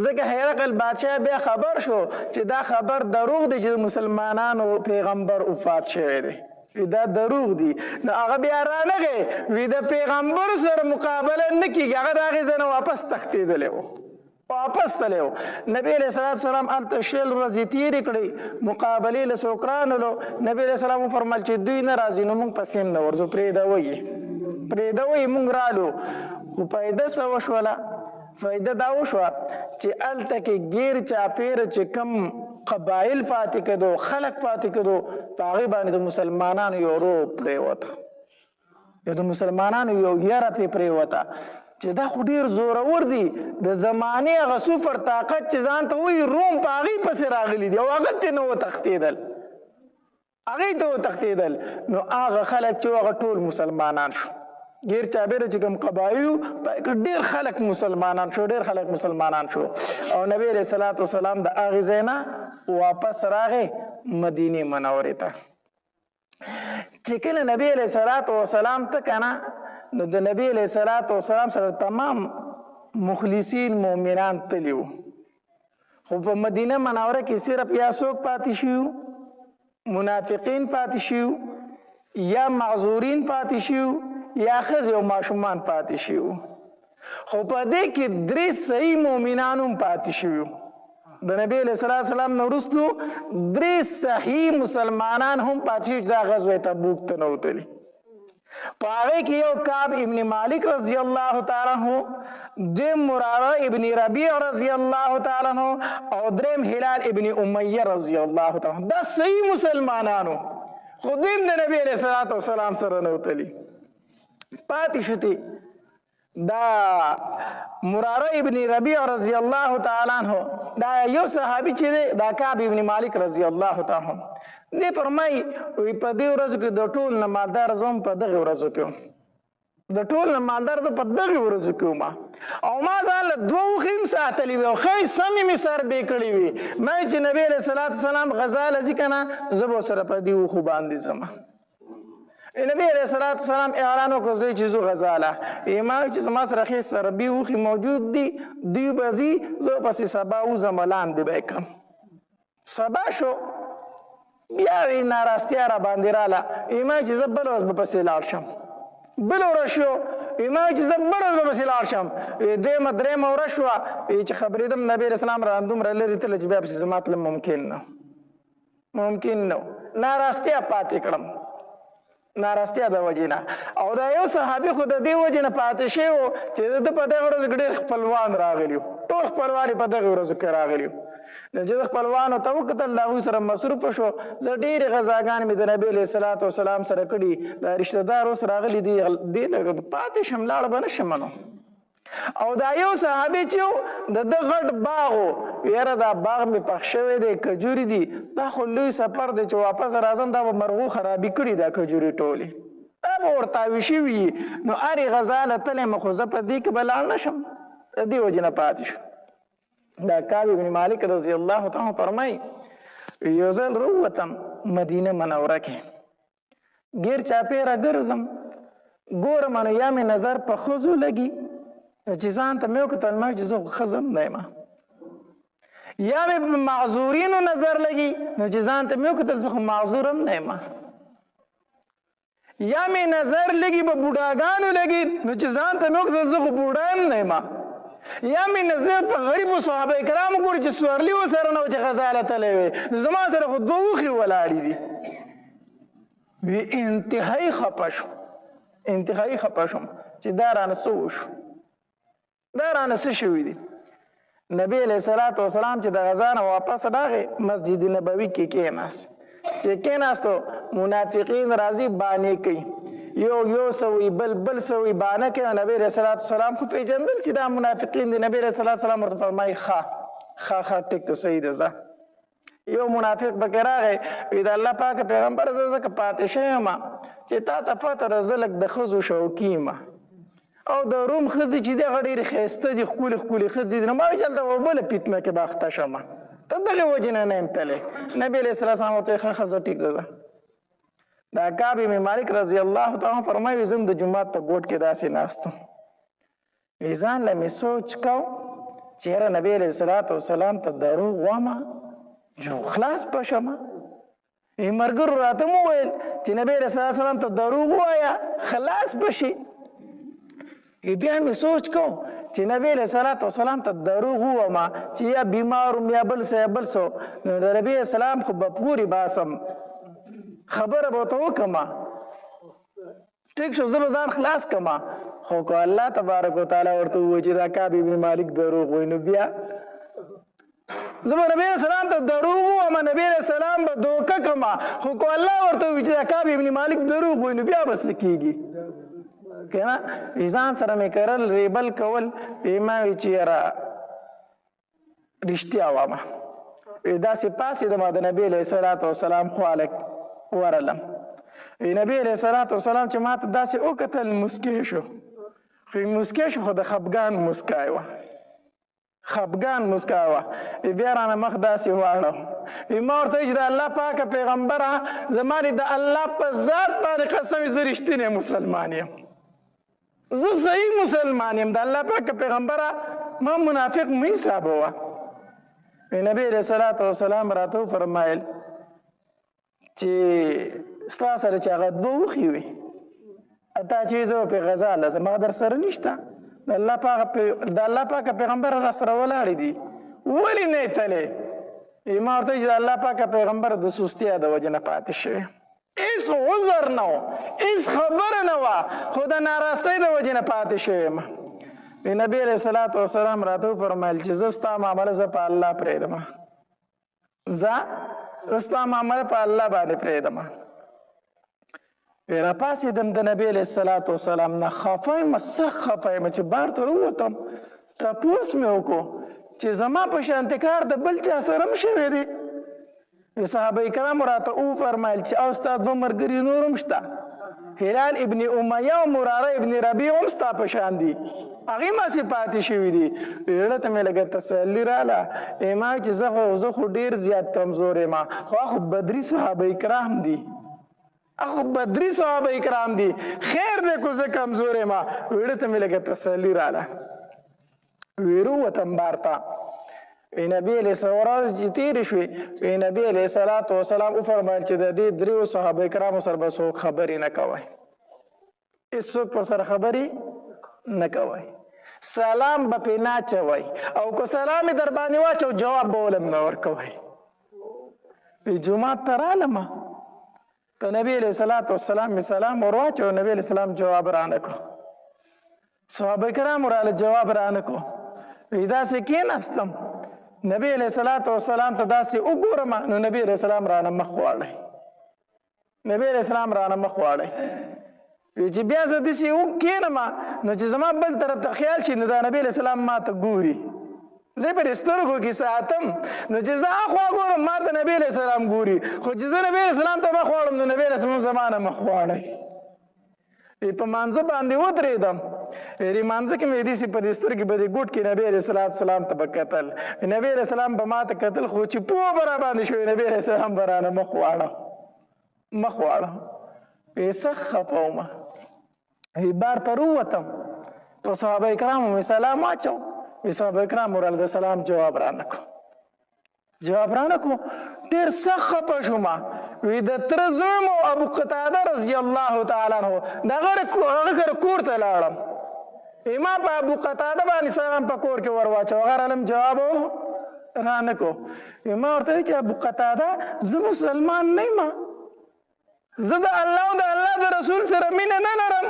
ځکه هرقل بادشاه بیا خبر شو چې دا خبر دروغ دی چې مسلمانانو پیغمبر وفات شوی دی، دا دروغ دی. نو هغه بیا رانغی وی د پیغمبر سره مقابله نه کېږي، هغه د هغې ځای نه واپس تښتېدلی و، واپس تللی و. نبی علیه السلام هلته 6 ورځې تېرې کړې، مقابلې له څوک رانلو. نبی علیه السلام وفرمایل چې دوی نه راځي نو موږ پسې هم نه ورځو، پرېږدوئ موږ رالو. خو فایده څه وشوله؟ فایده دا وشوه چې هلته کې ګیر چاپېره چې کم قبایل پاتې کېدو، خلک پاتې کېدو، په هغې باندې د مسلمانانو یو روب پرېوته، د مسلمانانو یو یره پرې پرېوته چې دا خو ډېر زورور دي. د زمانې هغه سوپر طاقت چې ځان ته وایي روم په هغې پسې راغلي دي او هغه ته نه وتښتېدل، هغې ته وتښتېدل. نو هغه خلک چې هغه ټول مسلمانان شو، غیر چابېره چې کوم قبایلو ډېر خلک مسلمانان شو، ډېر خلک مسلمانان شو. او نبی علیه السلام د هغې ځای نه واپس راغی مدینې منورې ته. چې کله نبی علیه السلام ته که نه نو د نبی علیه السلام سره تمام مخلصین مؤمنان تلي وو، خو په مدینه منوره کې صرف یا څوک پاتې شوي، منافقین پاتې شوي، یا معذورین پاتې شوي، یا ښځې او ماشومان پاتې شوي. خو په دې کې 3 صحیح مؤمنان هم پاتې شوي. د نبی علیه السلام نه وروستو 3 صحیح مسلمانان هم پاتې شوي چې دا غزوه تبوک ته نه وتلي. په هغې کې یو کعب ابن مالک رضی الله تعالی عنه، دویم مراره ابن ربیع رضی الله تعالی عنه، او دریم هلال ابن امیه رضی الله تعالی عنه. دا صحیح مسلمانانو، خو دوی هم د نبی علیه السلام سره نه وتلي، پاتې شوتې. دا مراره ابن ربیع رضی الله تعالی عنه دا یو صحابي چې دی دا کعب ابن مالک رضی الله تعالی عنه دی فرمایي وی په دې ورځو کې د ټول نه مالدار زه هم په دغې ورځو کې وم، د ټول نه مالدار زه په دغې ورځو کې وم، او ما ځان له 2 اوښې هم ساتلي وي او ښه سمې مې سربې کړې وي. ما چې نبی علیه السلام غزا له ځي که نه زه به ورسره په دې اوښو باندې ځم. نبی علیه السلام اعلان وکړ زه چې ځو غزا له، ما چې زما سره ښې سربې اوښې موجود دي، دوی به ځي، زه پسې سبا وځم لاندې به یې کړم. سبا شو بیا وی ناراستیا را باندې راله، ما چې زه بله ورځ به پسې لاړ شم. بله ورځ شو ما چې زه بله ورځ به پسې لاړ شم. دویمه درېیمه ورځ شوه چې خبرېدم نبي علیه السلام را دومره لرې تله چې بیا پسې زما تلل ممکن نه و. ناراستیا پاتې کړم، ناراستیا د وجې نه. او دا یو صحابي خو د دې وجې نه پاتې شوی و چې د په دغه ورځ کې ډېر خپلوان راغلي وو، ټول خپلوان یې په دغې ورځو کې راغلي وو. نو چې د خپلوانو ته وکتل د هغوی سره مصروفه شو. زه ډېرې غذاګانې مې د نبي علیه السلام سره کړي، د رشته دار اوس راغلي دي، دې لږ پاتې شم، لاړه به نه شم نو. او دا یو صحابي چې و د ده غټ باغ و، یاره دا باغ مې پخ شوی دی، کجوري دي، دا خو لوی سفر دی چې واپس راځم دا به مرغو خرابي کړي دا کجوري ټولې، دا به ورتاوي شوي وي. نو هرې غذا له تللی م، خو زه په دې کې به لاړ نه شم، د دې وجې نه پاتې شو. دا کعب ابن مالک رضی الله تعالی فرمایي یو ځل راووتم مدینه منوره کې، ګیر چاپېره ګرځم، ګورم نو یا مې نظر په ښځو لګي چې ځان ته مې وکتل ما چې زه خو ښځه هم نه یم، یا مې په معذورینو نظر لګي نو چې ځان ته مې وکتل زه خو معذور هم نه یم، یا مې نظر لګي په بوډاګانو لګي نو چې ځان ته مې وکتل زه خو بوډا هم نه یم، یا مې نظر په غریبو صحابه کرامو ګوري چې سورلي ورسره نه و چې غزا له تللی وی، نو زما سره خو 2 اوښې ولاړې دي. وی انتهایي خفه شوم، انتهایي خفه شوم چې دا رانه څه وشو، دا رانه څه شوي دي. نبی علیه السلام چې د غزا نه واپس راغی مسجد نبوي کې کېناست، چې کېناستو منافقین راځي بانې کوي یو سوی بل سوی بانه کوي نبی رسول الله سلام خو پیژندل چې دا منافقین دي نبی رسول الله سلام ورته فرمایي ښه ټیک ته صحیح ده ځه یو منافق پکې راغی وی د الله پاک پیغمبر زه ځکه پاتې شوی یم چې تا ته پته ده زه لږ د ښځو شوقي یم او د روم ښځې چې دغه ډېرې ښایسته دي ښکلې ښځې دي نو ما ویل دلته به بله فتنه کې به اخته شم ته دغې وجې نه یم تللی نبي علیه السلام ورته ویل ښه زه ټیک ده ځه دا کعب بن مالک رضی الله تعالی فرمایي زه د جومات په ګوټ کې داسې ناست وم ځان له مې سوچ کو چې یاره نبي علیه السلام ته دروغ وامه جو خلاص پشم مرګر راته مو ویل چې نبی رسول الله سلام ته دروغ وایا خلاص بشي بیا مې سوچ کو چې نبی رسول الله سلام ته دروغ واما چې یا بیمارم یا بل څه نو د نبی اسلام خو به پوری باسم خبره به ته وکما ټیک شو زه به ځان خلاص کما خو کو الله تبارک وتعالى ورته وایي چې دا کعب بن مالک دروغ وایي نو بیا زه به نبی اسلام ته دروغ وایم نبی اسلام به دوکه کما خو کو الله ورته وایي چې کعب بن مالک دروغ وایي نو بیا بس کیږي کنه ځان سره مې کرل ریبل کول ما وی چې را رښتیا وامه داسې پاسې د نبی علیه السلام خواله ورلم نبی علیه السلام چې ما ته داسې وکتل مسکی شو خو مسکی شو خو د خفګان مسکا وه بیا رانه مخ داسې واړو ما ورته ویل چې د الله پاکه پیغمبره زما د الله په ذات باندې قسم زه رښتینی مسلمان یم زه صحیح مسلمان یم د الله پاکه پیغمبره ما منافق مه حسابوه نبی علیه السلام راته وفرمایل چې ستا سره چې هغه دوه وښې وي تا چې زه پې غذا لازم هغه در سره نشته د الله پاکه پیغمبر را سره ولاړې دي ولې نه یې تلې ما ورته چې د الله پاکه پیغمبر د سستیا د وجې نه پاتې شوی هېڅ عذر نه و هېڅ خبره نه وه خو د ناراستۍ د وجې نه پاتې شوی یم نبی علیه السلام راته وفرمیل چې زه ستا معامله زه په الله پرېږدم زه ستا معامله په الله باندې پرېږدم راپاڅېدم د نبی علیه السلام نه خفه یم سخت خفه یم چې بار ته ووتم تپوس مې وکړو چې زما په شانتې کار د بل چا سره هم شوی دی صحابه کرامو راته وفرمیل چې او ستا دوه ملګري نور هم شته هلال ابن امیه او مراره ابن ربیع هم ستا په شان دي هغې ماسې پاتې شوي دي زړه ته مې لږه تسلي راله ما چې زه خو ډېر زیات کمزور یم خو هغه بدري صحابه کرام دي خیر دی کو زه کمزور یم زړه ته مې لږه تسلي راله وروتم بار ته نبی علیه ورځ چې تېرې شوې نبی علیه السلام وفرمیل چې د دې دریو صحابه کرامو سره به څوک خبرې نه کوئ هېڅوک پر سره خبرې نه کوئ سلام به پې نه اچوئ او که سلام یې در باندې واچو جواب به ولم نه ورکوئ جومات ته رالمه په نبی علیه السلام مې سلام ور واچو نبی علیه السلام جواب رانه کړو صحابه کرامو راله جواب رانه کړو داسې کېناستم نبی علیه السلام ته داسې وګورم نو نبی علیه السلام رانه مخ واړی چې بیا زه داسې کېنم نو چې زما بل طرف ته خیال شي نو دا نبی علیه السلام ما ته ګوري زه په سترګو کې ساتم نو چې زه اخوا ګورم ما ته نبی علیه السلام ګوري خو چې زه نبی علیه السلام ته مخ واړم نو نبی علیه السلام زما نه مخ واړی په مانځه باندې ودرېدم مانځه کې مې داسې په دې سترګې به دې ګوټ کې نبی علیه السلام ته به کتل نبی علیه السلام به ما ته کتل خو چې پوه به راباندې شوی نبی علیه السلام به رانه مخ واړه سخت خفه ومه بار ته رووتم په صحابه کرامو مې سلام واچو صحابه کرامو راله د سلام جواب رانه کړو ډېر سخت خفه شومه د تره زوی مو ابو قتاده رضی الله تعالی عنه د هغه کره کور ته لاړم ما په ابو قتاده باندې سلام په کور کې ور واچو هغه رالم جواب رانه کړو ما ورته ویل چې ابو قتاده زه مسلمان نه یم زه د الله او د الله د رسول سره مینه نه لرم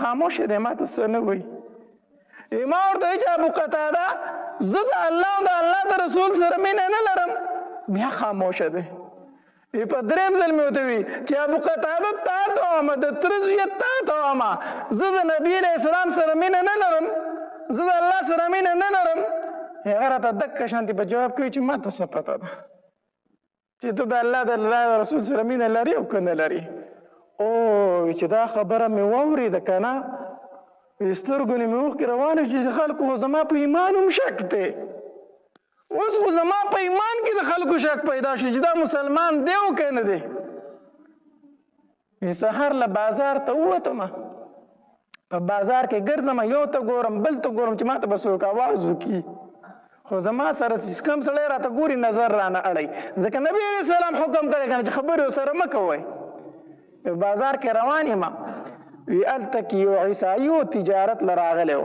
خاموشه دی ما ته څه نه وایي ما ورته ویل چې ابو قتاده زه د الله او د الله د رسول سره مینه نه لرم بیا خاموشه دی په درېیم ځل مې ورته وي چې ابو قتاده تا ته وایم د تره زویه تا ته وایم زه د نبي علیه السلام سره مینه نه لرم زه د الله سره مینه نه لرم هغه راته دقه شانتې په جواب کوي چې ما ته څه پته ده چې ته د الله د رسول سره مینه لري او که نه لري او چې دا خبره مې واورېده که نه سترګو نه مې اوښکې روانې شي چې خلکو خو زما په ایمان هم شک دی اوس خو زما په ایمان کې د خلکو شک پیدا شي چې دا مسلمان دی او که نه دی سهار له بازار ته ووتم په بازار کې ګرځم یو ته ګورم بل ته ګورم چې ما ته به څوک اواز وکړي خو زما سره چې کوم سړی راته ګوري نظر رانه اړوي ځکه نبي علیه السلام حکم کړی که نه چې خبرې ورسره مه کوئ بازار کې روان یم وی هلته کې یو عیسایي و تجارت له راغلی و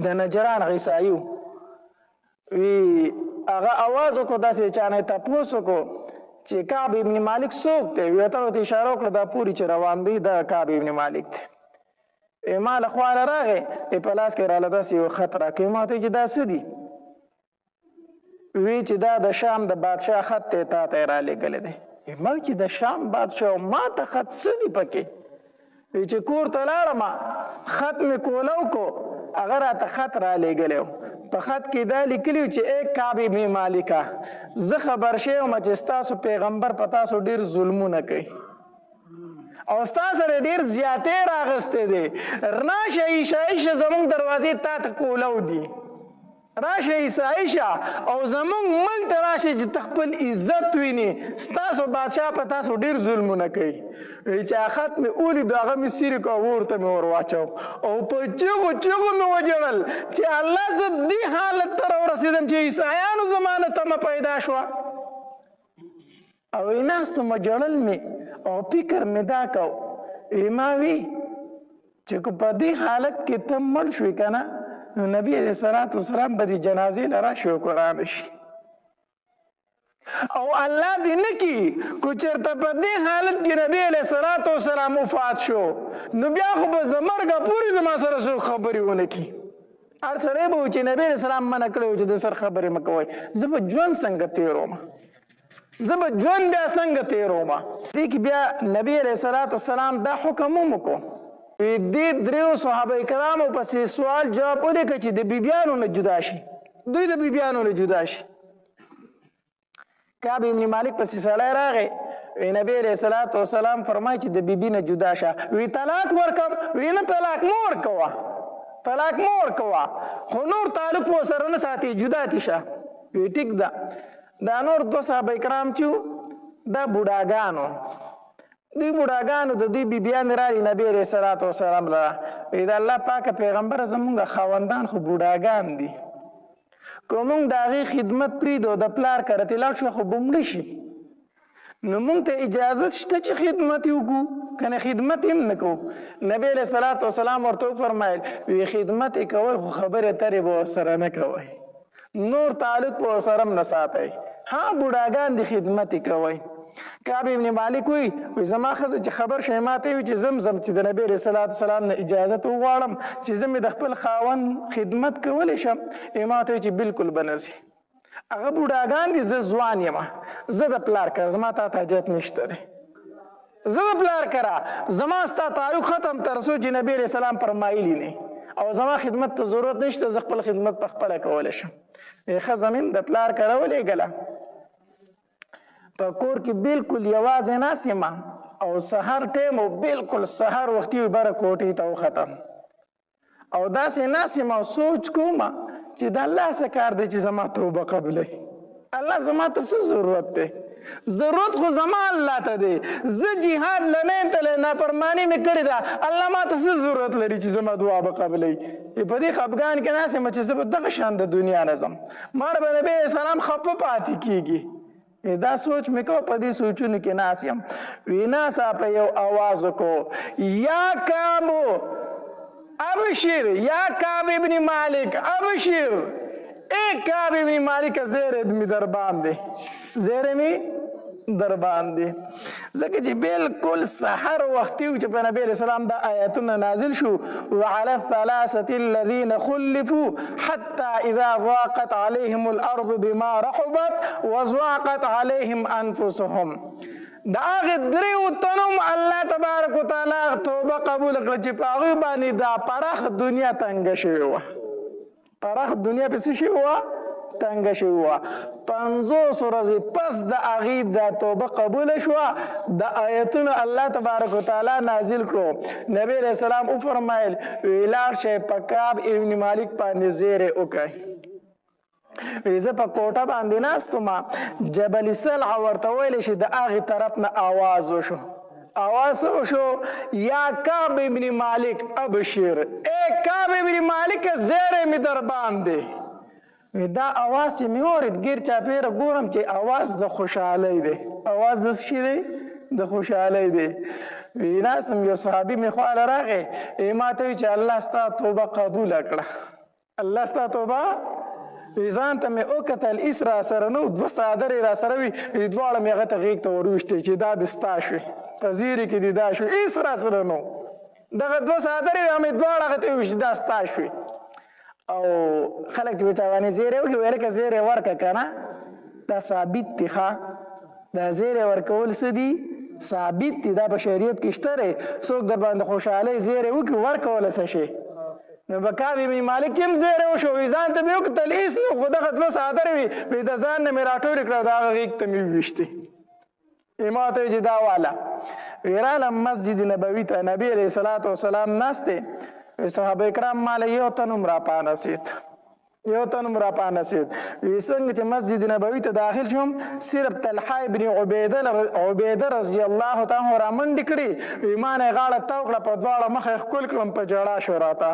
د نجران عیسایي و وی هغه اواز وکړو داسې چا نه یې تپوس وکړو چې کعب ابن مالک څوک دی وی ورته ورته اشاره وکړه دا پورې چې روان دی دا کعب ابن مالک دی ما له خوا نه راغی په لاس کې راله داسې یو خط راکوي ما ورته چې دا څه دي وی چې دا د شام د بادشاه خط دی تا ته یې رالېږلی دی ما چې د شام بادشاه ما ته خط څه دي پکې چې کور ته لاړم خط مې کولو کو هغه راته خط رالېږلی و په خط کې دا لیکلي و چې ای کعب ابن مالکه زه خبر شوی وم چې ستاسو پیغمبر په تاسو ډېر ظلمونه کوي او ستا سره ډېر زیاتې راغستی دی راشه عیشه زموږ دروازې تا ته کولو دي راشه عیشه او زموږ ملک ته راشه چې ته خپل عزت ویني ستاسو بادشاه په تاسو ډېر ظلمونه کوي چې خط مې ولیدو هغه مې څیرې کړو اور ته مې ور واچو او په چغو مې وجړل چې الله زه دې حالت ته راورسېدم چې عیسایانو زما نه تمه پیدا شوه او ناستو مې جړل مې او فکر مې دا کو ما وی چې په دې حالت کې ته مړ شوې که نه نو نبی علیه السلام به دې جنازې له راشي او قرآن شي او الله دې نه کي کو چېرته په دې حالت کې نبی علیه السلام وفات شو نو بیا خو به د مرګه پورې زما سره څوک خبرې ونه کړي هر سړی به و چې نبی علیه السلام منع کړی و چې د سر خبرې مه کوئ زه به ژوند څنګه تېروم زه به ژوند بیا څنګه تېروم دې کې بیا نبی علیه السلام دا حکم هم وکړو دې دریو صحابه کرامو پسې سوال جواب ولیکه چې د بیبیانو نه جدا شي دوی د بیبیانو نه جدا شي کعب ابن مالک پسې سړی راغی نبی علیه السلام فرمایي چې د بیبي نه جدا شه وی طلاق ورکړم وی نه طلاق مه ورکوه خو نور تعلق مو سره نه ساتي جدا دي شه وی ټیک ده دا نور دو صحابه کرام چې دا بوډاګانو دوی بوډاګانو د دوی بیبیانې راغلي نبي علیه السلام لره وی د الله پاکه پیغمبره زمونږ خاوندان خو بوډاګان دي که مونږ د هغې خدمت پرېږدو د پلار کره ترې لاړ شو خو به مړه شي نو مونږ ته اجازت شته چې خدمت یې وکړو که نه خدمت یې هم نه کوو نبي علیه السلام ورته وفرمایل وی خدمت یې کوئ خو خبرې اترې به ورسره نه کوئ نور تعلق به ورسره هم نه ساتئ ها بوډاګان دي خدمت یې کوئ کعب ابن مالک وی زما ښځه چې خبر شوی ما ته وي چې زم چې د نبي علیه السلام نه اجازت وغواړم چې زه مې د خپل خاوند خدمت کولی شم ما ته وي چې بالکل به نه ځي هغه بوډاګان دي زه ځوان یم زه د پلار کره زما تا ته حاجت نشته دی زه د پلار کره زما ستا تعلق ختم تر څو چې نبي علیه السلام فرمایلي نه او زما خدمت ته ضرورت نشته زه خپل خدمت په خپله کولی شم ښځه مې د پلار کره ولېږله په کور کې بالکل یوازې ناست یم او سحر ټیم او بالکل سحر وختي وي بره کوټې ته وختم او داسې ناست یم او سوچ کوم چې د الله څه کار دی چې زما توبه قبلوي الله زما ته څه ضرورت دی ضرورت خو زما الله ته دی زه جهاد له نه یم تللی نافرماني مې کړې ده الله ما ته څه ضرورت لري چې زما دعا به قبلوي په دې خفګان کې ناست یم چې زه به دغه شان د دنیا نه ځم ما به نبي علیه السلام خفه پاتې کېږي دا سوچ مې کو په دې سوچونو کې ناست یم ویناسا په یو آواز وکړو یا کعب ابشر یا کعب ابن مالک ابشر ای کعب ابن مالک زیر می در باندې زیر می در باندې ځکه چې بالکل سحر وختي و چې په نبي علیه السلام دا آیتونه نازل شو وعلى الثلاثة الذين خلفوا حتى إذا ضاقت عليهم الأرض بما رحبت وضاقت عليهم أنفسهم دا هغه دریو تنم الله تبارک وتعالی توبه قبول کړه چې په هغوی باندې دا پراخ دنیا تنګه شوې وه پراخ دنیا پسې شوې وه تنګه شوې وه 50 ورځې پس د هغې دا توبه قبوله شوه د آیتونه الله تبارک وتعالی نازل کړو نبی علیه السلام وفرمایل ولاړ شئ په کعب ابن مالک باندې زیری وکړئ زه په کوټه باندې ناست وم جبل سلع ورته ویلی شي د هغې طرف نه آواز وشو آواز وشو یا کعب ابن مالک ابشر ای کعب ابن مالک زیری می در باندې دا آواز چې مې اورېد ګیر چاپېره ګورم چې آواز د خوشحالۍ دی آواز د څه شي دی د خوشحالۍ دی وی ناستم یو صحابي مې خواله راغی ما ته وي چې الله ستا توبه قبوله کړه الله ستا توبه ځان ته مې وکتل ایس را سره نه و 2 څادرې را سره وي دواړه مې هغه ته غېږ ته ور وویشتې چې دا دې ستا شوې په زیري کې دې دا شوې ایس را سره نه و دغه 2 څادرې مې دواړه هغه ته وویشتې دا ستا شوې او خلک چې وچا باندې زیری وکړي ویل که زیری ورکړه که نه دا ثابت دي ښه دا زیری ورکول څه دي ثابت دي دا په شریعت کې شته دی څوک در باندې خوشحالۍ زیری وکړي ورکوله څه شي نو به کعب ابن مالک هم زیری وشو وي ځان ته مې وکتل هېڅ نه خو دغه 2 څادرې وي د ځان نه مې راټولې کړه او د هغه غېږ ته مې وویشتې ما ته وایي چې دا واله وی رالم مسجد نبوي ته نبي علیه الصلاة وسلام ناست دی صحابه کرام ماله یو تنم را پانسید یو تنم را پانسید وی څنګه چې مسجد نبوي ته داخل شوم صرف طلحه ابن عبیده رضی الله تعالی را منډې کړي وی ما نه یې غاړه تاو کړه په دواړه مخه یې ښکل کړم په ژړا شو راته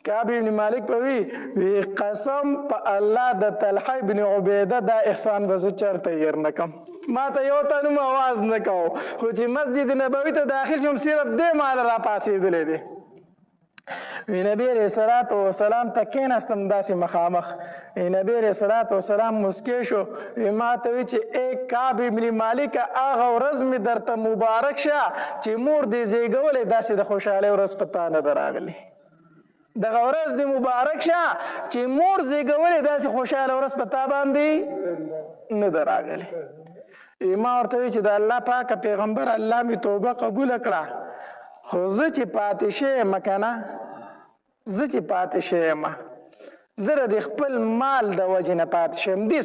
کعب ابن مالک په وی قسم په الله د طلحه ابن عبیده دا احسان به زه چېرته هېر نه کړم ما ته یو تنم آواز نه کو خو چې مسجد نبوي ته داخل شوم صرف دې مال را پاسېدلی دی وی نبی علیہ الصلوۃ والسلام ته کېناستم داسې مخامخ نبی علیہ الصلوۃ والسلام مسکې شو وی ما ته وی چې ای کعب ابن مالک هغه ورځ مې درته مبارک شه چې مور دې زیږولی داسې د خوشحالۍ ورځ په تا نه ده راغلې دغه ورځ دې مبارک شه چې مور زیږولی داسې خوشحاله ورځ په تا باندې نه ده راغلې ما ورته وی چې د الله پاکه پیغمبر الله مې توبه قبوله کړه خو زه چې پاتې شویم که نه زه چې پاتې شویم زه د خپل مال د وجې نه پاتې شویم دې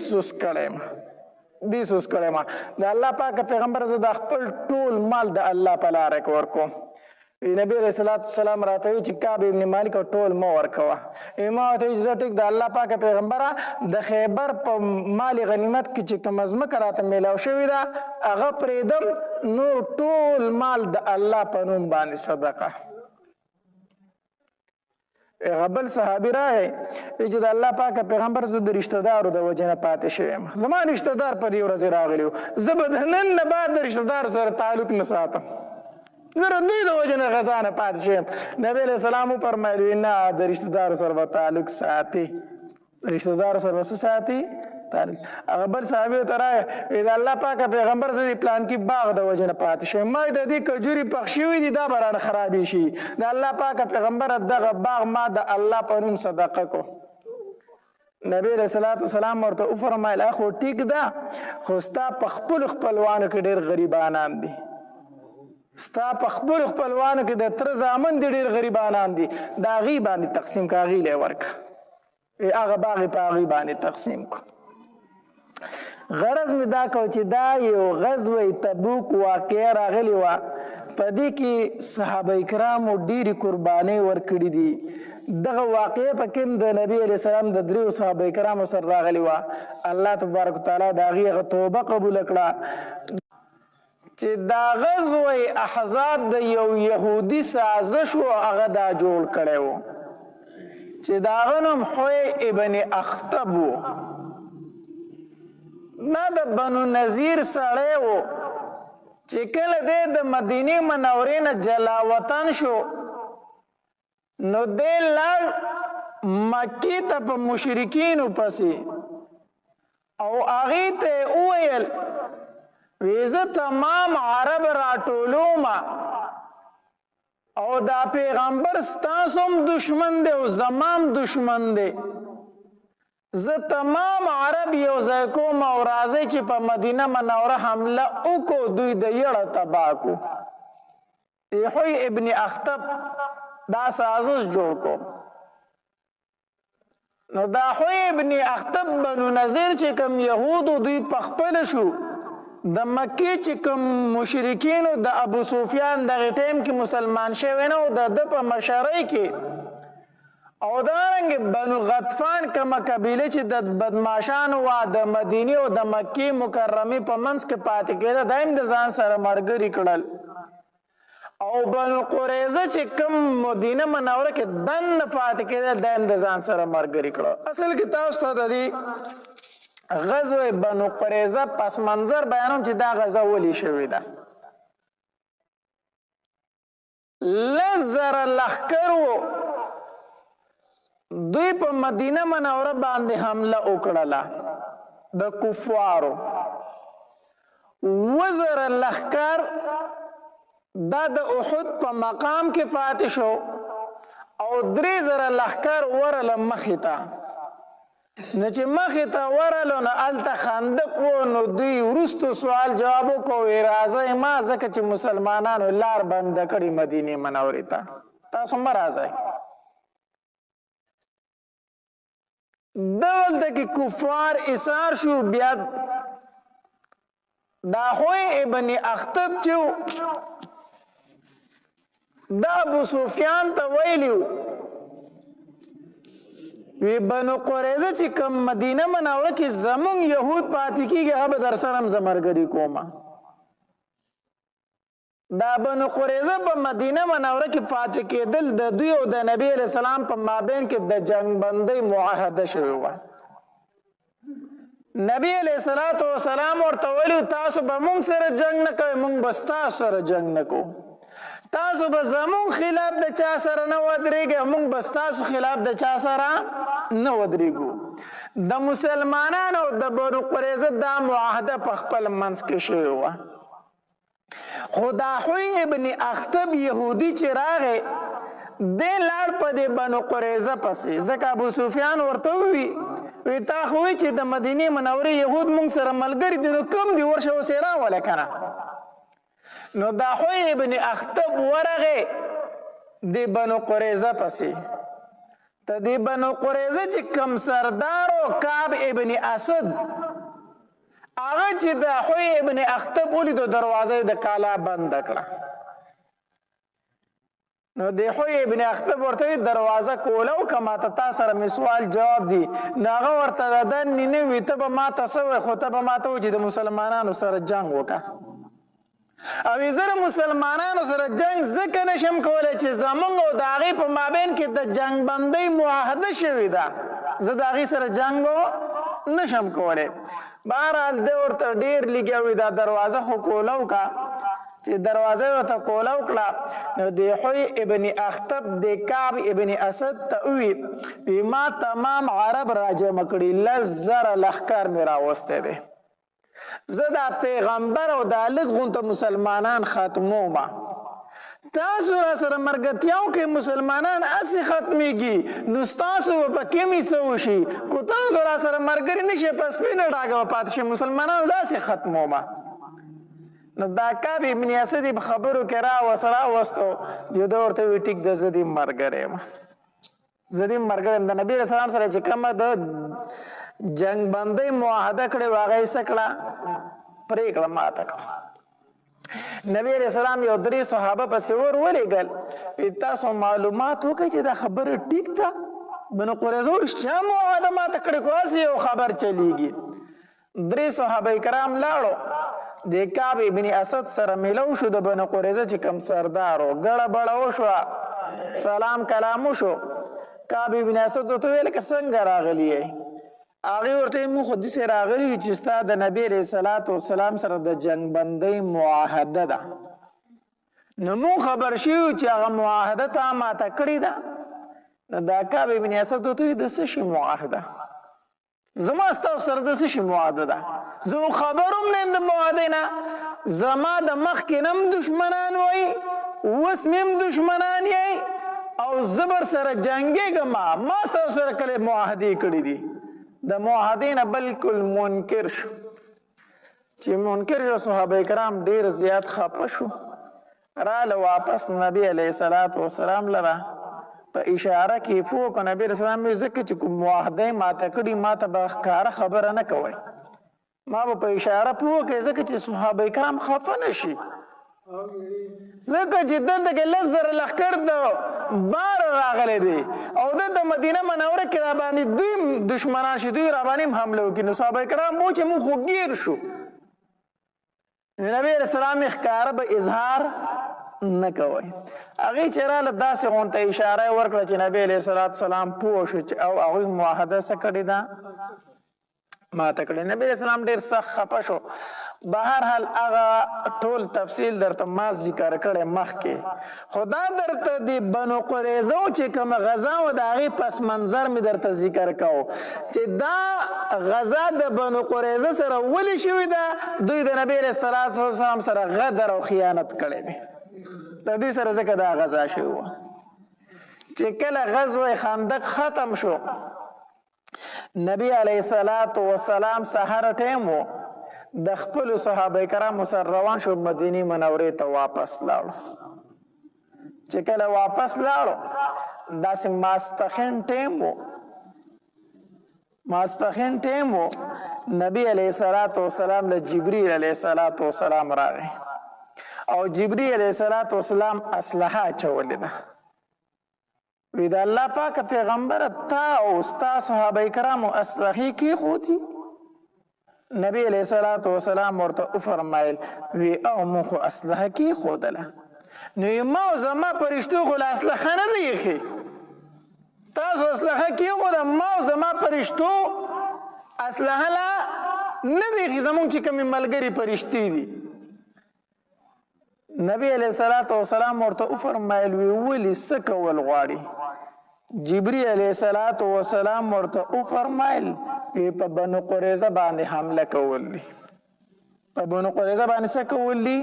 سوس کړی یم د الله پاکه پیغمبر زه د خپل ټول مال د الله په لاره کې ورکوم نبی علیہ السلام راته وی چې کعب ابن مالک ټول مه ورکوه ما ورته وی چې زه ټیک د الله پاکه پیغمبره د خیبر په مال غنیمت کې چې کومه ځمکه راته میلاو شوې ده هغه پرېږدم نور ټول مال د الله په نوم باندې صدقه هغه بل صحابي راغی چې د الله پاکه پیغمبر زه د رشته دارو د وجې نه پاتې شوی یم زما رشته دار په دې ورځې راغلی و زه به د نن نه بعد د رشته دارو سره تعلق نه ساتم زه د دوی د وجې نه غذا نه پاتې شویم نبی علیه السلام وفرمیل نه د رشته دارو سره به تعلق ساتي رشته دارو سره به څه ساتي تعلق هغه بل صحابي ورته راغی د الله پاکه پیغمبر زه د پلانکي باغ د وجې نه پاتې شویم ما د دې کجوري پخ شوي دي دا به رانه خرابې شي د الله پاکه پیغمبره دغه باغ ما د الله په نوم صدقه کو نبی علیہ الصلوۃ والسلام ورته وفرمایل اخو ټیک ده خو ستا په خپلو خپلوانو کې ډېر غریبانان دي ستا په خپلو خپلوانو کې د تره زامن دي ډېر غریبانان دي د هغې باندې تقسیم که هغې لی ورکړه هغه باغ یې په هغې باندې تقسیم کړو غرض مې دا کو چې دا یو غزوه تبوک واقعه راغلې وه په دې کې صحابه کرامو ډېرې قربانۍ ورکړي دي دغه واقعه په کې د نبی علیه السلام د 3 صحابه کرامو سره راغلې وه الله تبارک وتعالی د هغې هغه توبه قبوله کړه چې دا غزوه احزاب د یو یهودي سازش و هغه دا جوړ کړی و چې د هغه نوم حوی ابن اخطب و دا د بنو نذیر سړی و چې کله دی د مدینې منورې نه جلا وطن شو نو دی لاړ مکې ته په مشرکینو پسې او هغې ته یې وویل ویزه تمام عرب راټولوما او دا پیغمبر ستاسوم دشمن دی او زمام دشمن دی. زه تمام عرب یو ځای کوم او راځئ چې په مدینه منوره حمله وکړو دوی د یړه تباه کړو. دیحوی ابن اخطب دا سازش جوړ کو. نو دیحوی ابن اخطب بنو نذیر چې کوم یهودو دوی پخپل شو د مکی چې کوم مشرکینو د ابو سفیان دغه ټیم کې مسلمان شوی نه او د په مشرۍ کې او دارنګ بنو غطفان کومه قبیله چې د بدماشانو وا د مدینه او د مکی مکرمه په منځ کې پاتې کېده دایم د ځان سره مرګري کړل او بنو قریظه چې کوم مدینه منوره کې دن پاتې کېده دایم د ځان سره مرګري کړل. اصل کې تاسو ته د دې غزوه بنو قریظه پس منظر بیانوم چې دا غزوه ولې شوې ده. لزر لښکر و دوی په مدینه منوره باندې حمله وکړله د کفارو. وزر لښکر دا د احد په مقام کې فاتح شو او 3000 لښکر ورله مخې ته. نو چې مخې ته ورلو نو هلته خندق و نو دوی وروستو سوال جواب وکړو راځئ ما ځکه چې مسلمانانو لار بنده کړي مدینې منورې ته تاسو مه راځئ. دلته کې کفار ایثار شو. بیا دیحوی ابن اخطب چې دا ابو سفیان ته ویلیو وی بنو قریظه چې کوم مدینه منوره کې زمون یهود پاتې کیږي هغه در سره هم زمرګري کومه. دا بنو قریظه په مدینه منوره کې پاتې کېدل د دوی او د نبی علیہ السلام په مابین کې د جنگ بندۍ معاهده شوې وه. نبی علیہ السلام ورته ویلي تاسو به مونږ سره جنگ نه کوئ مونږ به ستاسو سره جنگ نه کوو. تاسو به زمون خلاف د چا سره نه ودرېږئ مونږ به ستاسو خلاف د چا سره نه ودرېږو. د مسلمانانو د بنو قریظه دا معاهده په خپل منځ کې شوې وه. خو دیحوی ابن اخطب یهودي چې راغی دی لاړ په دې بنو قریظه پسې ځکه ابو سفیان ورته وی تا خو وی چې د مدینې منورې یهود مونږ سره ملګري دي نو کوم دي ورشه اوسې راوله که نه. نو دیحوی ابن اخطب ورغې د بنو قریظه پسې ته د بنو قریظه چې کوم سردار و کعب ابن اسد هغه چې دیحوی ابن اخطب ولیدو دروازه د کالا بنده کړه. نو دیحوی ابن اخطب ورته دروازه کوله او که ماته تا سره مې سوال جواب دی نو هغه ورته د دنې نه وي ته به ماته څه وایې خو ته به ماته وایي چې د مسلمانانو سره جنګ وکړه او زه د مسلمانانو سره جنگ ځکه نشم کولی چې زمونږ او د هغې په مابین کې د جنگ بندۍ معاهده شوې ده زه د هغې سره جنګ نشم کولی. بهرحال دی ورته ډېر لګیا دا دروازه خو کوله وکړه چې دروازه یې ورته کوله وکړه نو دیحوی ابن اخطب د کعب ابن اسد ته ووي ما تمام عرب راجمع کړي 10,000 لښکر مې راوستی دی زه دا پیغمبر او دا لږ غونته مسلمانان ختمومه تاسو را سره مرګتیاو کې مسلمانان اسې ختمیږي نو ستاسو به په کې مې څه وشي کو تاسو را سره ملګري نه شي په سپینه ډاګه به پاتې شي مسلمانان داسې ختمومه. نو دا کعب ابن اسد په خبرو کې راوستو یو ده ورته وایي ټیک ده زه دې ملګری یم زه دې ملګری یم د نبي علیه السلام سره چې کومه د جنگ بندۍ معاهده کړې وه هغه یې څه کړه پرېکړه ماته کړه. نبی علیہ السلام یو 3 صحابه پسې ور ولېږل تاسو معلومات وکړئ چې دا خبره ټیک ده بنو قریظه رښتیا معاهده ماته کړې خو هسې یو خبر چلیږي. 3 صحابه کرام لاړو د کعب ابن اسد سره میلو شو د بنو قریظه چې کوم سردار و ګړه بړه وشوه سلام کلام وشو. کعب ابن اسد ورته ویل که څنګه راغلی یې هغې ورته موږ خو داسې راغلي یو چې ستا د نبي علیه السلام سره د جنګ بندۍ معاهده ده نو موږ خبر شوي چې هغه معاهده تا ماته کړې ده. نو دا کعب ابن اسد ورته وایي د څه شي معاهده زما ستاسو سره د څه شي معاهده ده زه خبر هم نه یم د معاهدې نه زما د مخکې نم دشمنان وای اوس مې هم دشمنان یې او زبر سره جنګېږم ما ستاسو سره کله معاهدې کړي دي د معاهدې نه بالکل منکر شو چې منکر شو صحابه کرام ډېر زیات خفه شو راله واپس نبی علیه الصلاة والسلام لره په اشاره کې فوق نبی رسول الله ځکه چې کوم معاهده ماته کړي ماته به ښکاره خبره نه کوئ ما به په اشاره پوه کړئ ځکه چې صحابه کرام خفه نه شي ځکه چې دلته کې لس زره لښکر د بار راغلی دی او د مدینه منوره کې راباندې دوی دشمنان شي دوی راباندې هم حمله وکړي نو صحابه کرام وو چې موږ خو ګیر شو نبی علیه السلام ښکاره به اظهار نه کوئ هغې چې راله داسې غونته اشاره یې ورکړه چې نبی علیه السلام پوه شو چې او هغوی معاهده څه کړې ده ماته کړې نبی علیه السلام ډېر سخت خفه شو بهر حال هغه ټول تفصیل درته ما ذکر کړی مخکې خو دا درته د بنو قریظه چې کومه غزا وه د هغې پس منظر مې درته ذکر کوو چې دا غزا د بنو قریظه سره ولې شوې ده دوی د نبی علیه السلام سره غدر او خیانت کړی دی د دوی سره ځکه دا غزا شوې وه چې کله غزوه خندق ختم شو نبی علیه السلام سحر ټیم و د خپلو صحابه کرامو سره روان شو مدینې منورې ته واپس لاړو چې کله واپس لاړو داسې ماسپښین ټیم و نبی علیه السلام له جبریل علیه السلام راغی او جبریل علیه السلام اسلحه اچولې ده وی د الله پاک پیغمبر تا او ستا صحابه کرامو اسلحې کېښودې نبی علیه السلام ورته وفرمایل وی او موږ خو اسلحه کېښودله نو ما او زما پرښتو خو له اسلحه نه دی ایښې تاسو اسلحه کېښوده ما او زما پرښتو اسلحه لا نه دی ایښې زموږ چې کومې ملګري پرښتې دي نبی علیه السلام ورته وفرمایل وی ولې څه کول غواړي جبریل علیه السلام ورته وفرمایل په بنو قریظه باندې حمله کول دي په بنو قریظه باندې څه کول دي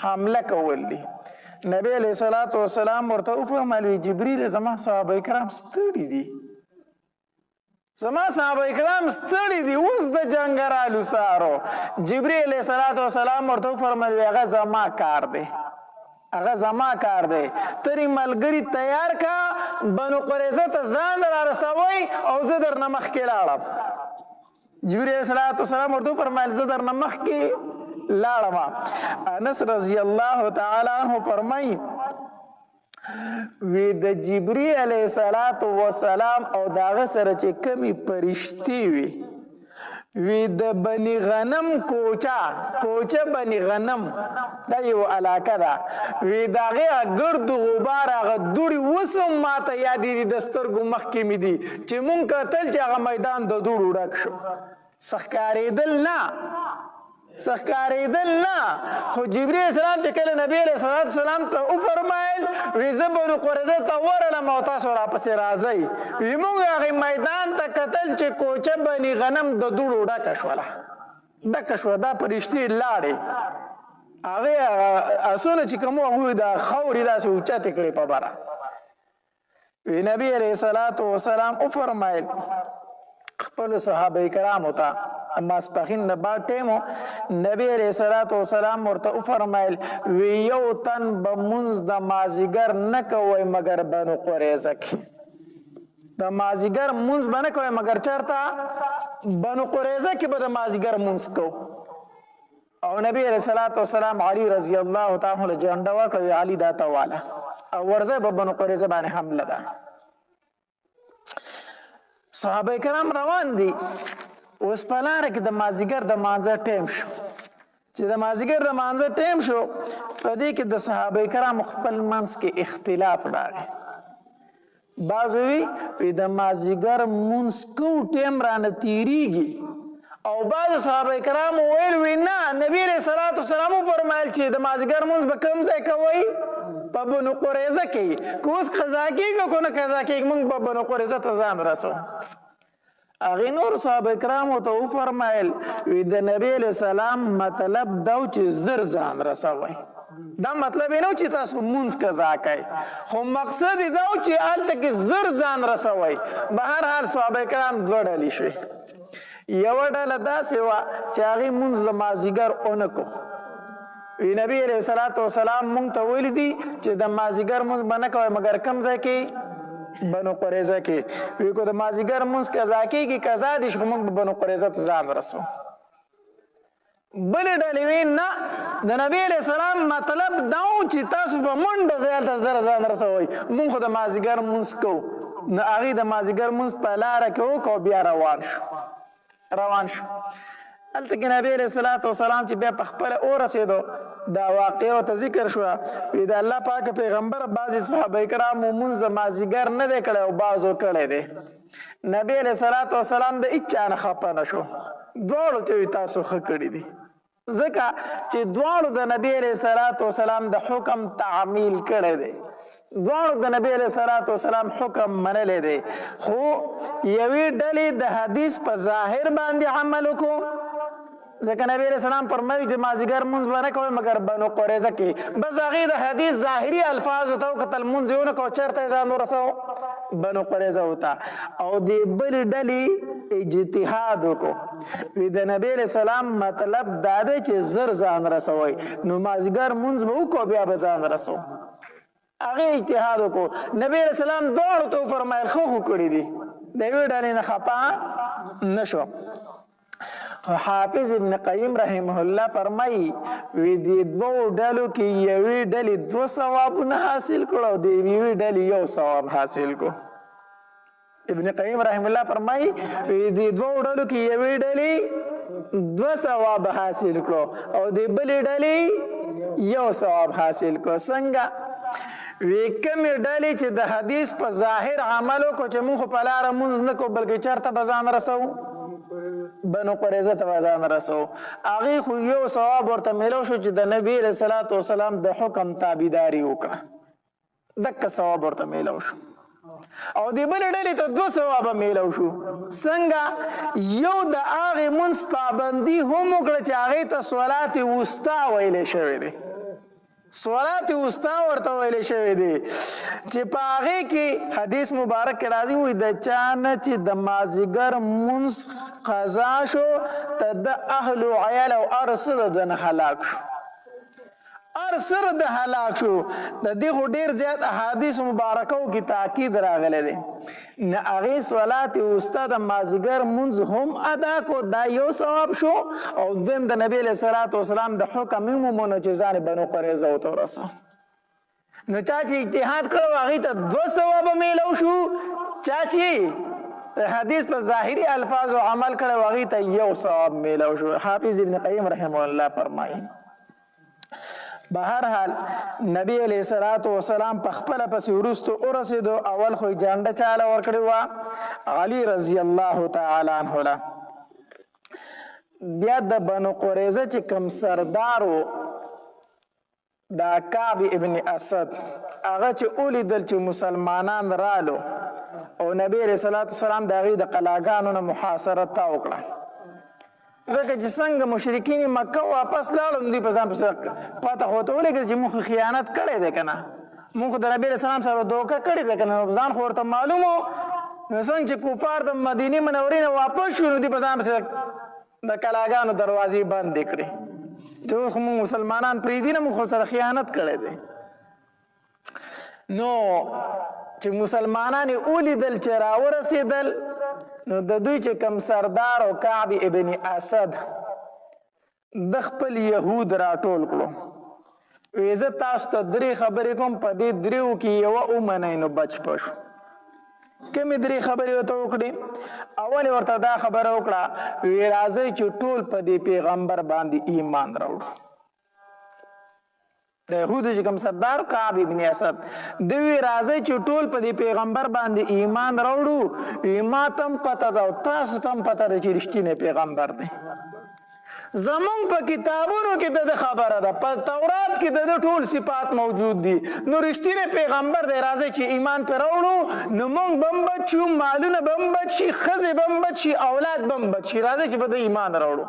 حمله کول دي نبی علیه السلام ورته وفرمایل وی جبریل زما صحابه کرام ستړي دي زما صحابه کرام ستړي دي اوس د جنګ رالو سارو جبریل علیه السلام ورته وفرمایل هغه زما کار دی ترې ملګري تیار کا بنو قریظه ته ځان را رسوئ او زه درنه مخکې لاړم جبریل علیه السلام ورته وفرمایل زه درنه مخکې لاړم انس رضی الله تعالی عنه فرمایي وی د جبریل علیه السلام او د هغه سره چې کمې پرښتې وی د بني غنم کوچه بني غنم دا یو علاقه ده وی د هغې ګرد غبار هغه دوړې اوس هم ماته یادې دي د سترګو مخکې مې دي چې مونږ کتل چې هغه میدان د دوړو ډک شو څه ښکارېدل نه خو جبریل السلام چې کله نبی علیه السلام ته وفرمایل وی زه بنو قریظه ته ورغلم او تاسو راپسې راځئ وی موږ هغې میدان ته کتل چې کوچه بني غنم د دوړو ډکه شوه دا پرښتې لاړې هغې اسونه چې کوم هغوی د خاورې داسې اوچتې کړې په بره وی نبی علیه السلام وفرمایل خپلو صحابه کرامو ته ماسپښین نه بعد ټیم نبی علیه السلام ورته وفرمایل وی یو تن به مونځ د مازدیګر نه کوئ مګر بنو قریظه کې د مازدیګر مونځ به نه کوئ مګر چېرته بنو قریظه کې به د مازدیګر مونځ کوو او نبی علیه السلام علي رضی الله تعالی عنه جنډه ورکړه علي دا ته واله او ورځه به بنو قریظه باندې حمله ده صحابه کرام روان دي اوس په لاره کې د مازدیګر د مانځه ټیم شو چې د مازدیګر د مانځه ټیم شو په دې کې د صحابه کرامو خپل منځ کې اختلاف راغی بعضو وی د مازدیګر مونځ کوو ټیم رانه تیریږي او بعض صحابه کرامو ویل وی نه نبی علیه السلام وفرمایل چې د مازدیګر مونځ به کوم ځای کوئ په بنو قریظه کې که اوس قضا کېږي که نه قضا کېږي موږ به بنو قریظه ته ځان رسو هغې نور صحابه کرامو ته وفرمایل وی د نبی علیه السلام مطلب دا و چې زر ځان رسوئ. دا مطلب یې نه و چې تاسو مونځ قضا کوئ، خو مقصد یې دا و چې هلته کې زر ځان رسوئ. به هر حال صحابه کرام دوه ډلې شوې. یوه ډله داسې وه چې هغې مونځ د مازدیګر ونه کو. وی نبی علیه الصلاة والسلام مونږ ته ویلي دي چې د مازدیګر مونځ به نه کوئ مګر کوم ځای کې؟ بنو قریظه کې. وی کو د مازدیګر مونځ قضا کېږي قضا دي خو موږ به بنو قریظه ته ځان رسو. بلې ډلې وی نه د نبی علیه السلام مطلب دا و چې تاسو به منډه ځای هلته زر ځان رسوئ، مونږ خو د مازدیګر مونځ کوو. نو هغې د مازدیګر مونځ په لاره کې وکړو بیا روان شو. هلته کې نبی علیه الصلاة والسلام چې بیا په خپله ورسېدو دا واقعه ورته ذکر شوه. وی د الله پاک پیغمبر بعضې صحابه کرامو مونځ د مازدیګر نه دی کړی او بعضو کړی دی. نبی علیه الصلاة والسلام د هېچا نه خفه نه شو، دواړو ته وی تاسو ښه کړي دي، ځکه چې دواړو د نبی علیه الصلاة والسلام د حکم تعمیل کړی دی، دواړو د نبی علیه الصلاة والسلام حکم منلی دی. خو یوې ډلې د حدیث په ظاهر باندې عمل وکړو، ځکه نبی علیه السلام فرمایي چې مازدیګر مونځ به نه کوئ مګر بنو قریظه کې. بس هغې د حدیث ظاهري الفاظو ته وکتل، مونځ یې ونه کوو، چېرته یې ځان ورسوو؟ بنو قریظه ته. او دې بلې ډلې اجتهاد وکړو، وی د نبی علیه السلام مطلب دا دی چې زر ځان رسوئ، نو مازدیګر مونځ به وکړو بیا به ځان رسو. هغې اجتهاد وکړو. نبی علیه السلام دواړو ته وفرمایل ښه خو کړي دي، د یوې ډلې نه خفه نه شو. حافظ ابن قیم رحمه الله فرمایي وی د دوو ډلو کې یوې ډلې 2 ثوابونه حاصل کړو او د یوې ډلې 1 ثواب حاصل کو. ابن قیم رحمه الله فرمایي وی د دوو ډلو کې یوې ډلې 2 ثواب حاصل کړو او د بلې ډلې 1 ثواب حاصل کو. څنګه؟ وی کومې ډلې چې د حدیث په ظاهر عمل وکړو چې موږ په لاره مونځ نه کوو بلکې چېرته به ځان رسوو؟ بنو قریظه ته به ځان رسوو. هغې خو 1 ثواب ورته میلو شو چې د نبي علیه الصلاة والسلام د حکم تابعداري وکړه، دقه ثواب ورته میلو شو. او د بلې ډلې ته 2 ثوابه میلو شو. څنګه؟ یو د هغې مونځ پابندي هم وکړه چې هغې ته صلات وسطا ویلی شوی دی، صلات وسطا ورته ویلی شوی دی چې په هغې کې حدیث مبارک کې راځي وایي د چا نه چې د مازدیګر مونځ قضا شو ته د اهل و عیال او هر څه د نه هلاک شو، هر څه د هلاک شو. د دې خو ډېر زیات احادیث مبارکو کې تاکید راغلی دی. نه هغې صلات وسطا د مازدیګر مونځ هم ادا کو، دا 1 ثواب شو. او دویم د نبي علیه الصلاة والسلام د حکم یې ومنو چې ځان بنو قریظه ته ورسوه. نو چا چې اجتهاد کړو هغې ته 2 ثوابه میلو شو، چا چې حدیث په ظاهري الفاظو عمل کړی هغې ته 1 ثواب میلو شو. حافظ ابن قیم رحمه الله فرمایي. به هر حال نبی علیه الصلاة والسلام په خپله پسې وروستو ورسېدو. اول خو یې جانډه چاله ورکړې وه علي رضی الله تعالی عنه له. بیا د بنو قریظه چې کوم سردار و دا کعب ابن اسد، هغه چې ولیدل چې مسلمانان رالو او نبی علیه الصلاة والسلام د هغې د قلاګانو نه محاصره تا وکړه، ځکه چې څنګه مشرکین مکه واپس لاړل نو دوی په ځان پسې پته خو ورته ولګېده چې موږ خیانت کړی دی که نه، موږ خو د نبي علیه السلام سره دوکه کړې ده که نه، ځان خو ورته معلوم و. نو څنګه چې کفار د مدینې منورې نه واپس شو نو دوی په ځان پسې د کلاګانو دروازې بندې کړې چې اوس خو موږ مسلمانان پرېږدي نه، موږ خو سره خیانت کړی دی. نو چې مسلمانان یې ولیدل چې راورسېدل نو د دوی چې کوم سردار او کعب ابن اسد د خپل یهود راټول کړو، وی زه تاسو ته 3 خبرې کوم، په دې 3 کې یوه ومنئ نو بچ پشو. کومې 3 خبرې ورته وکړې؟ اول ورته دا خبره وکړه وی راځئ چې ټول په دې پیغمبر باندې ایمان راوړو. د یهودو چې کوم سردار کعب ابن اسد دوی راځئ چې ټول په دې پیغمبر باندې ایمان راوړو، ما ته هم پته ده او تاسو ته هم پته ده چې رښتینی پیغمبر دی. زمونږ په کتابونو کې د خبره ده، په تورات کې د ټول صفات موجود دي. نو رښتینی پیغمبر دی راځي چې ایمان پرې راوړو، نو موږ به هم بچ شو، مالونه به هم بچ شي، ښځې به هم بچ شي، اولاد به هم بچ شي. راځي چې به د ایمان راوړو.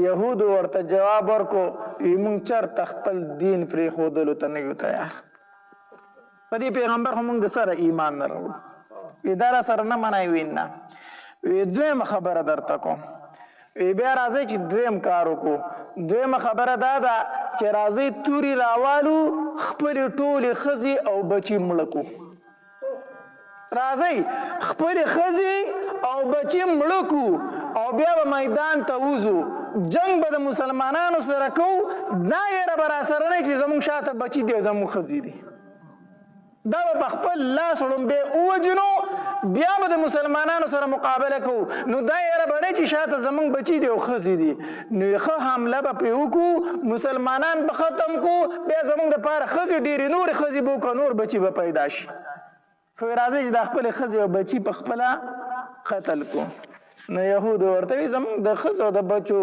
یهودو ورته جواب ورکو موږ چېرته خپل دین پرېښودلو ته نه یو تیار، په دې پیغمبر خو موږ د سره ایمان نه راوړو. وی دا را سره نه منئ؟ وی نه. وی دویمه خبره درته کوم. وی بیا راځئ چې دویم کار وکړو. دویمه خبره دا ده چې راځئ تورې راوالو، خپلې ټولې ښځې او بچي مړه کړو. راځئ خپلې ښځې او بچي مړه کړو او بیا به میدان ته وځو، جنگ به د مسلمانانو سره کوو. دا یره به را سره نه چې زموږ شاته بچي دي او زموږ ښځې دي. دا به په خپل لاس وړومبی ووجنو، بیا به د مسلمانانو سره مقابله کوو. نو دا یره به نه چې شاته زموږ بچي دي او ښځې دي. نو ښه حمله به پرې وکړو، مسلمانان به ختم کړو، بیا زموږ دپاره ښځې ډېرې نورې ښځې به وکړو، نور بچي به پیدا شي. خو راځئ چې دا خپلې ښځې او بچي په خپله قتل کړو. نو یهودو ورته وي زموږ د ښځو او د بچو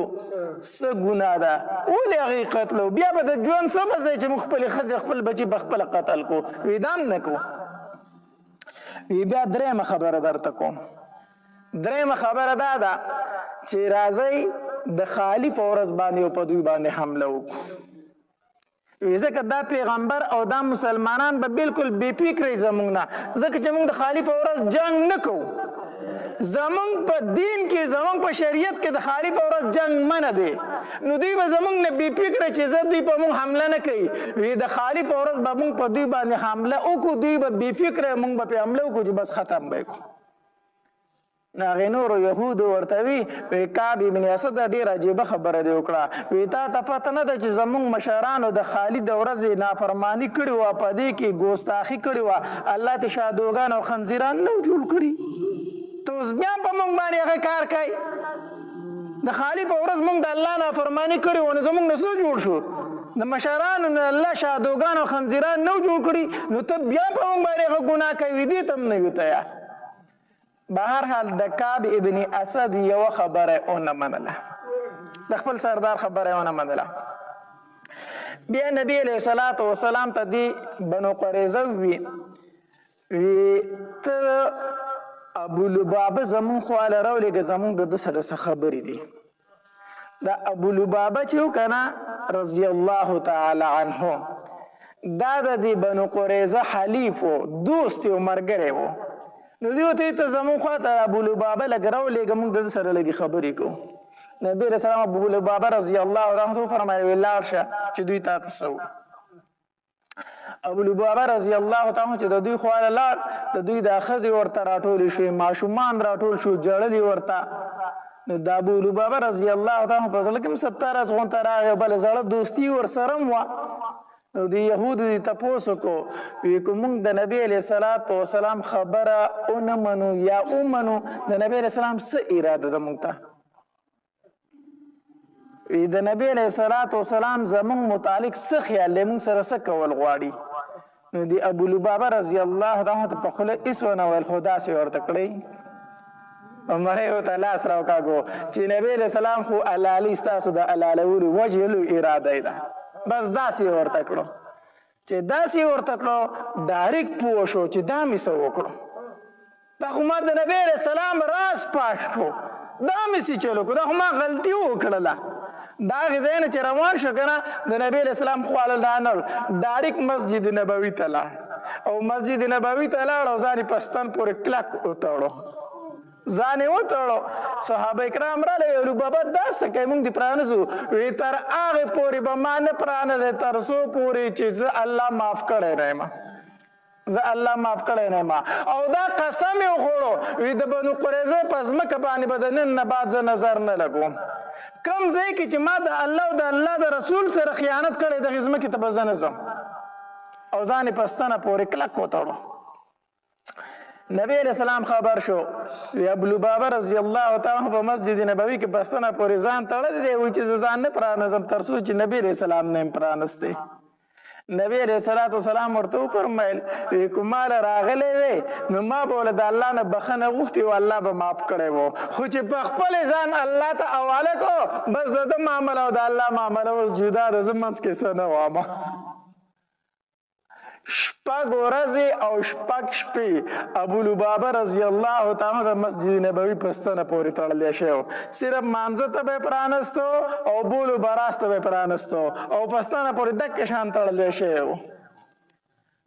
څه ګناه ده، ولې هغې قتلو؟ بیا به د ژوند څه به ځای چې موږ خپلې ښځې خپل بچي په خپله قتل کړو. وي دا هم نه کوو. وی بیا درېیمه خبره درته کوم. درېیمه خبره دا ده چې راځئ د خالف ورځ باندې او په دوی باندې حمله وکړو. وی ځکه دا پیغمبر او دا مسلمانان به بالکل بې فکرې زموږ نه، ځکه چې موږ د خالف ورځ جنگ نه کوو. زمونږ په دین کې، زمونږ په شریعت کې د خالف ورځ جنگ منع دی. نو دوی به زمونږ نه بې فکره چې زه دوی په موږ حمله نه کوي. وی د خالف ورځ به موږ په دوی باندې حمله وکړو، دوی به بې فکره موږ به پرې حمله وکړو چې بس ختم به یې کړو. نو هغې نورو یهودو ورته وي کعب ابن اسد ډېره عجیبه خبره دې وکړه. وی تا ته پته نه ده چې زموږ مشرانو د خالد د ورځې نافرماني کړې وه، په دې کې ګوستاخي کړې وه، الله ته شادوګان او خنزیران نه جوړ کړي، ته اوس بیا په موږ باندې هغه کار کوي. د خالف ورځ موږ د الله نافرماني کړې وه، نو زموږ نه څه جوړ شو؟ د مشرانو نه الله شادوګان او خنزیران نه جوړ کړي، نو ته بیا په موږ باندې هغه ګناه کوي. دې ته هم نه یو تیار. بهرحال د کعب ابن اسد یوه خبره ونه منله، د خپل سردار خبره ونه منله. بیا نبی علیه الصلاة والسلام ته دې بنو قریظه ووي ته ابو لبابه زمون خواله راولېږه، زمونږ د ده سره څه خبرې دي. دا ابو لبابه چې و که نه رضی الله تعالی عنه، دا د دې بنو قریظه حلیف و، دوست و، ملګری و. نو دوی ورته ته زمونږ خواته ابو لبابه لږ راولېږه، موږ د ده سره لږې خبرې کوو. نبي علیه السلام ابو لبابه رضی الله عنه وفرمایل وی لاړ شه چې دوی تا ته څه ابو لبابه رضی الله تعالی چې د دوی خواله لاړ، د دوی دا ښځې ورته راټولې شوې، ماشومان راټول شو، ژړلي ورته. نو د ابو لبابه رضی الله تعالی په زړه کې هم 17 غونته راغی، بله زړه دوستي ورسره هم وه. نو د یهودو دې تپوس وکړو، وی که موږ د نبي علیه الصلاة والسلام خبره ونه منو یا ومنو، د نبي علیه السلام څه اراده ده موږ ته؟ د نبی علیه الصلاة والسلام زموږ متعلق څه خیال دی، موږ سره څه کول غواړي؟ نو د ابو لبابه رضی الله تعالی ته په خوله هېڅ ونه ویل، خو داسې ورته کړی مړی ورته لاس راوکاږو چې نبی علیه السلام خو علالي ستاسو د علالولو وجهلو اراده ده، بس داسې ورته کړو. چې داسې ورته کړو ډایرکټ پوه شو چې دا مې څه وکړو، دا خو ما د نبی علیه السلام راز پاش کړو، دا مې څه چلو کړو، دا خو ما غلطي وکړله. دا هغې ځای نه چې روان شو که نه د نبي علیه السلام خواله دا نه ډایرکټ مسجد نبوي ته لاړ، او مسجد نبوي ته لاړ او ځان یې په ستن پورې کلک وتړو، ځان یې وتړو. صحابه کرام راغله، ویل بابا دا څه کوې، موږ دې پرانیزو؟ وی تر هغې پورې به ما نه پرانیزئ تر څو پورې چې زه الله معاف کړی نه یم، زه الله معاف کړی نه یم. او دا قسم یې وخوړو، وی د بنو قریظه په ځمکه باندې به د نن نه بعد زه نظر نه لګوم، کوم ځای کې چې ما د الله او د الله د رسول سره خیانت کړی دغې ځمکې ته به زه نه ځم. او ځان یې په ستنه پورې کلک وتړو. نبی علیہ السلام خبر شو، وی ابو لبابه رضی الله تعالی په مسجد نبوي کې په ستنه پورې ځان تړلی دی، وایي چې زه ځان نه پرانیزم تر څو چې نبی علیہ السلام نه یم پرانستی. نبی علیہ الصلوۃ والسلام ورته وفرمایل کومال راغلی وی نو ما به له د الله نه بخنه غوښتي او الله به معاف کړی وو خو چې په خپل ځان الله ته حواله کو بس د معامله او د الله معامله اوس جدا ده زه منځ کې څه نه وامه شپږ ورځې او شپږ شپې ابو لبابه رضی الله تعالی د مسجد نبوي په ستنه پورې تړلی شوی صرف مانځه ته به یې پرانستو او بولو براس ته به یې پرانستو او په ستنه پورې دقې شان تړلی شوی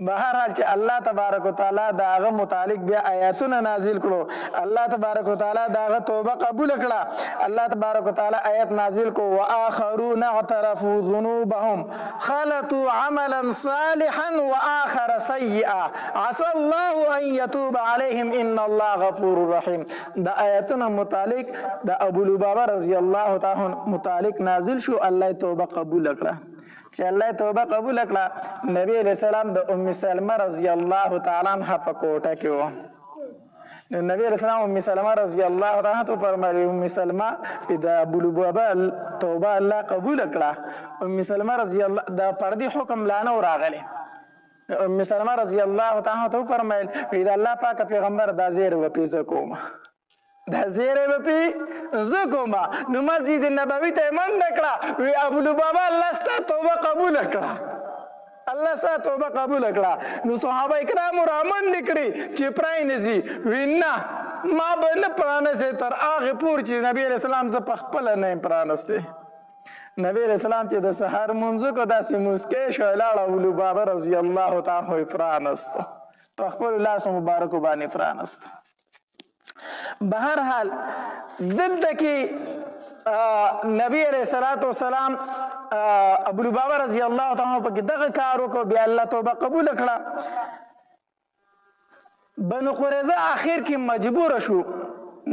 بهرحال چې الله تبارک وتعالی د هغه متعلق بیا آیاتونه نازل کړو الله تبارک وتعالی د هغه توبه قبول کړه الله تبارک وتعالی آیت نازل کو واخرون اعترفوا ذنوبهم خلطوا عملا صالحا واخر سيئا عسى الله ان يتوب عليهم ان الله غفور رحيم د آیاتونه متعلق د ابو لبابه رضی الله تعالی متعلق نازل شو الله توبه قبول کړه چې الله توبه قبول کړه نبی علیہ السلام د ام سلمہ رضی الله تعالی عنها په کوټه کې و نو نبی علیہ السلام ام سلمہ رضی الله تعالی عنها ته فرمایي ام سلمہ د ابو لبابه توبه الله قبول کړه ام سلمہ رضی الله د پردي حکم لانه راغلی ام سلمہ رضی الله تعالی عنها ته فرمایل اذا الله پاک پیغمبر دا زیر و پیزه کوم دا زیره بپی زکوما نو مسجد نبوی ته منډه کړه وی ابو لبابه الله ستا توبه قبول کړه الله ستا توبه قبول کړه نو صحابه کرام را منډه کړي چې پرای نزي وینا ما به نه پرانسته تر هغه پور چې نبی رسول الله ز په خپل نه پرانسته نبی رسول الله چې د سحر منځ کو داسې مسکه شو لاړ ابو لبابه رضی الله تعالی پرانست په خپل لاس مبارک باندې پرانست بہرحال دلته کې نبی علیہ الصلوۃ والسلام ابو لبابه رضی الله تعالی په دغه کار وکړ بیا الله توبه قبول کړه بنو قریظه اخر کې مجبور شو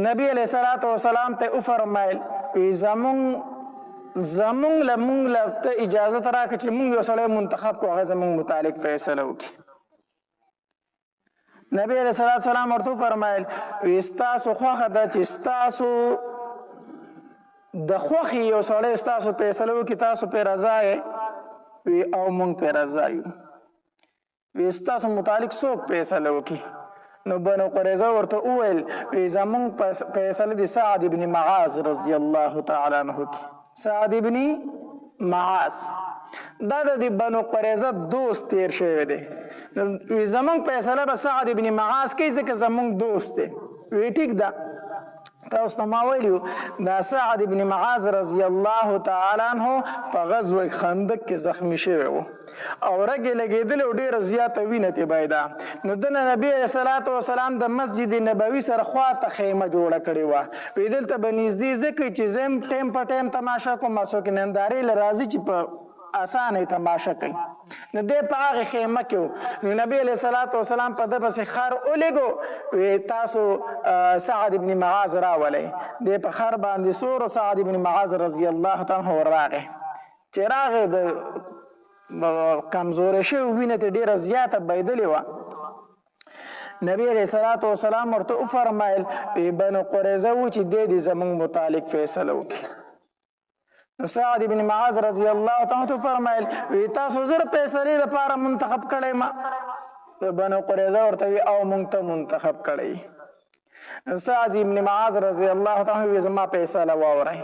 نبی علیہ الصلوۃ والسلام ته فرمایل زمون لمون ته اجازه راکړه چې مونږ یو سړی منتخب کوو هغه زمون متعلق فیصله وکړي نبی علیہ السلام ورته فرمایل استاسو خوخه د چې استاسو د خوخي یو سړی استاسو فیصله وکړي تاسو په رضا یې وی او مونږ په رضا یو وی استاسو متعلق څوک فیصله وکړي نو بنو قریظه ورته وویل وی زمونږ فیصله د سعد ابن معاذ رضی الله تعالی عنه سعد ابن معاذ دا د بنو قریظه دوست تیر شوی دی زمونږ فیصله به سعد ابن معاذ کوي ځکه زمونږ دوست دی وی ټیک ده تاسو ته ما ویلو دا سعد ابن معاذ رضی الله تعالی عنہ په غزوه خندق کې زخمی شوی و او رګې لګېدل او ډېره زیاته وینه ترې بایده نو دنه نبی علیه الصلاۃ والسلام د مسجد نبوي سره خواته خیمه جوړه کړې وه وی دلته به نږدې ځکه چې زه هم ټیم په ټیم تماشه کوم څوک نندارې له راځي چې په اسانه تماشه کوي نو دې په هغه خیمه کې نو نبی علیہ الصلوۃ والسلام په د پسې خر اولګو وی تاسو سعد ابن معاذ راولئ دې په خر باندې سور سعد ابن معاذ رضی الله تعالی عنہ راغی چې راغی د کمزورې شوی وینه ته ډیره زیاته بایدلې وه نبی علیہ الصلوۃ والسلام ورته وفرمایل بنو قریظه و چې دې زموږ متعلق فیصله وکړي سعد ابن معاذ رضی الله تعالی فرمایل وی تاسو زر فیصله لپاره منتخب کړئ ما بنو قریظه ورته او مونږ ته منتخب کړئ سعد ابن معاذ رضی الله تعالی وی زما فیصله واورئ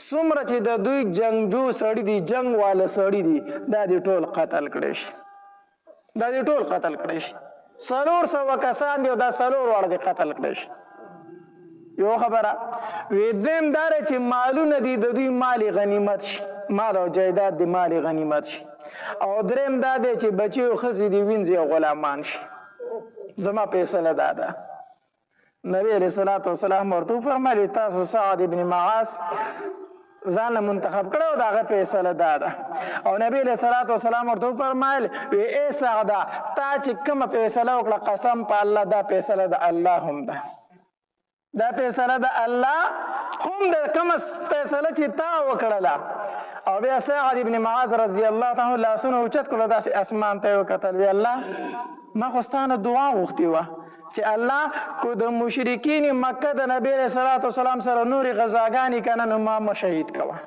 څومره چې د دوی جنگجو سړی دي جنگ والا سړی دي دا دي ټول قتل کړي شي دا دي ټول قتل کړي شي 400 کسان دي دا 4 وړ دي قتل کړي شي یو خبره وی دویم داره چې مالونه دي د دوی مال غنیمت شي مال او جایداد دي مال غنیمت شي او دریم دا دی چې بچي او ښځې دي وینځي او غلامان شي زما فیصله دا ده نبی علیہ الصلوۃ والسلام ورته فرمایي تاسو سعد ابن معاذ ځان منتخب کړو دا غو فیصله دا ده او نبی علیہ الصلوۃ والسلام ورته فرمایل وی ای سعد تا چې کوم فیصله وکړه قسم په الله دا فیصله د الله هم ده دا فیصله د الله هم د کوم فیصله چې تا وکړله او بیا سعد ابن معاذ رضی الله تعالی لاسونه اوچت کړل داسې اسمان ته وکتل وی الله ما خو ستانه دعا غوښتې وه چې الله کو د مشرکین مکه د نبی علیہ الصلوۃ والسلام سره نورې غزاګانې کنه نو ما شهید کوه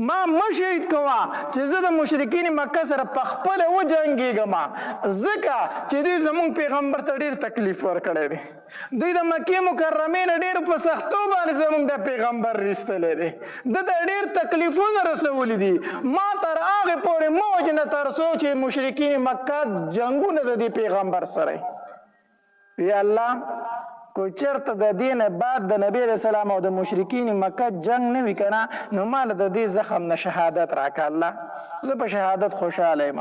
ما مشهید کوا چې زه د مشرکین مکه سره په خپله وجنګېږم ځکه چې دوی زموږ پیغمبر ته ډېر تکلیف ورکړی دی دوی د مکې مکرمې نه ډېر په سختو باندې زموږ د پیغمبر رښتلی دی ده ته ډېر تکلیفونه رسولي دي ما تر هغې پورې مه وجنه تر څو چې مشرکین مکه جنګونه د دې پیغمبر سره وي الله کو چرته د دین بعد د نبی علیہ السلام او د مشرکین مکه جنگ نه وی کنه نو مال د دې زخم نه شهادت راک الله زه په شهادت خوشاله یم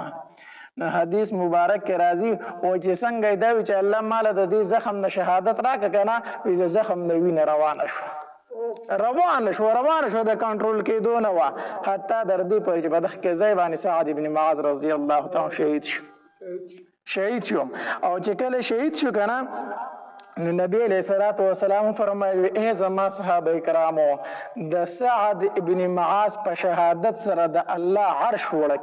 نو حدیث مبارک کې راځي او چې څنګه دا وی چې الله مال د دې زخم نه شهادت راک کنه وی د زخم نه وینه روانه شو د کنټرول کېدو نه وه حتی در دې پورې چې په دغه کې ځای باندې سعد بن معاذ رضی الله تعالی شهید شو او چې کله شهید شو کنه نو نبی علیہ الصلوۃ والسلام فرمایي اے زما صحابه کرامو د سعد ابن معاذ په شهادت سره د الله عرش وړ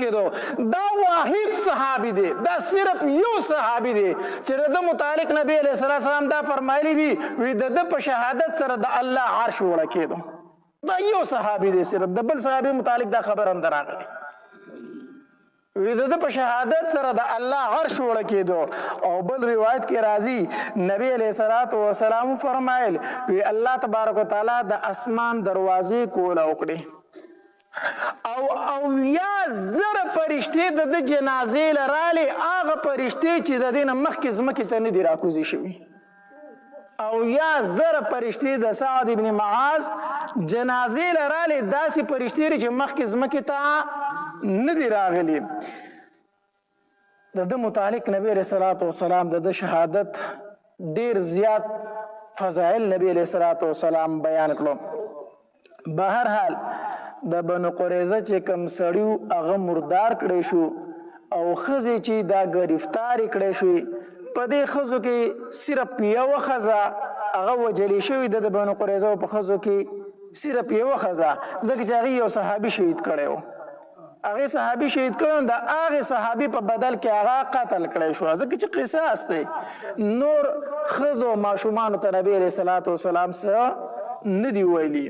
کېدو دا واحد صحابي دی دا صرف یو صحابي دی چې د متعلق نبی علیہ السلام دا فرمایلی دی وی د په شهادت سره د الله عرش وړ کېدو دا یو صحابي دی صرف د بل صحابي متعلق دا خبر اندر راغلی وی د په شهادت سره د الله عرش وړ کېدو او بل روایت کې راځي نبی علیہ الصلوۃ والسلام فرمایل وی الله تبارک وتعالی د اسمان دروازې کوله وکړي او یا زر فرشتې د جنازې لراله هغه فرشتې چې د دین مخکې ځمکې ته نه دي راکوزي شوي او یا زر فرشتې د سعد ابن معاذ جنازې لراله داسې فرشتې چې مخکې ځمکې ته نه دی راغلی د متعلق نبی علیہ الصلوۃ والسلام د شهادت ډیر زیات فضائل نبی علیہ الصلوۃ والسلام بیان کړو بهر حال د بنو قریظه چې کم سړیو هغه مردار کړی شو او ښځې چې دا گرفتار کړی شوې په دې ښځو کې صرف یو ښځه هغه وجلې شوې د بنو قریظه په ښځو کې صرف یو ښځه ځکه چې هغې یو صحابي شهید کړی و هغه صحابي شهید کړو د هغه صحابي په بدل کې هغه قتل کړی شو ځکه چې قصاص دی نور خزو ماشومان ته نبی علیہ الصلوۃ والسلام سره نه دی ویلي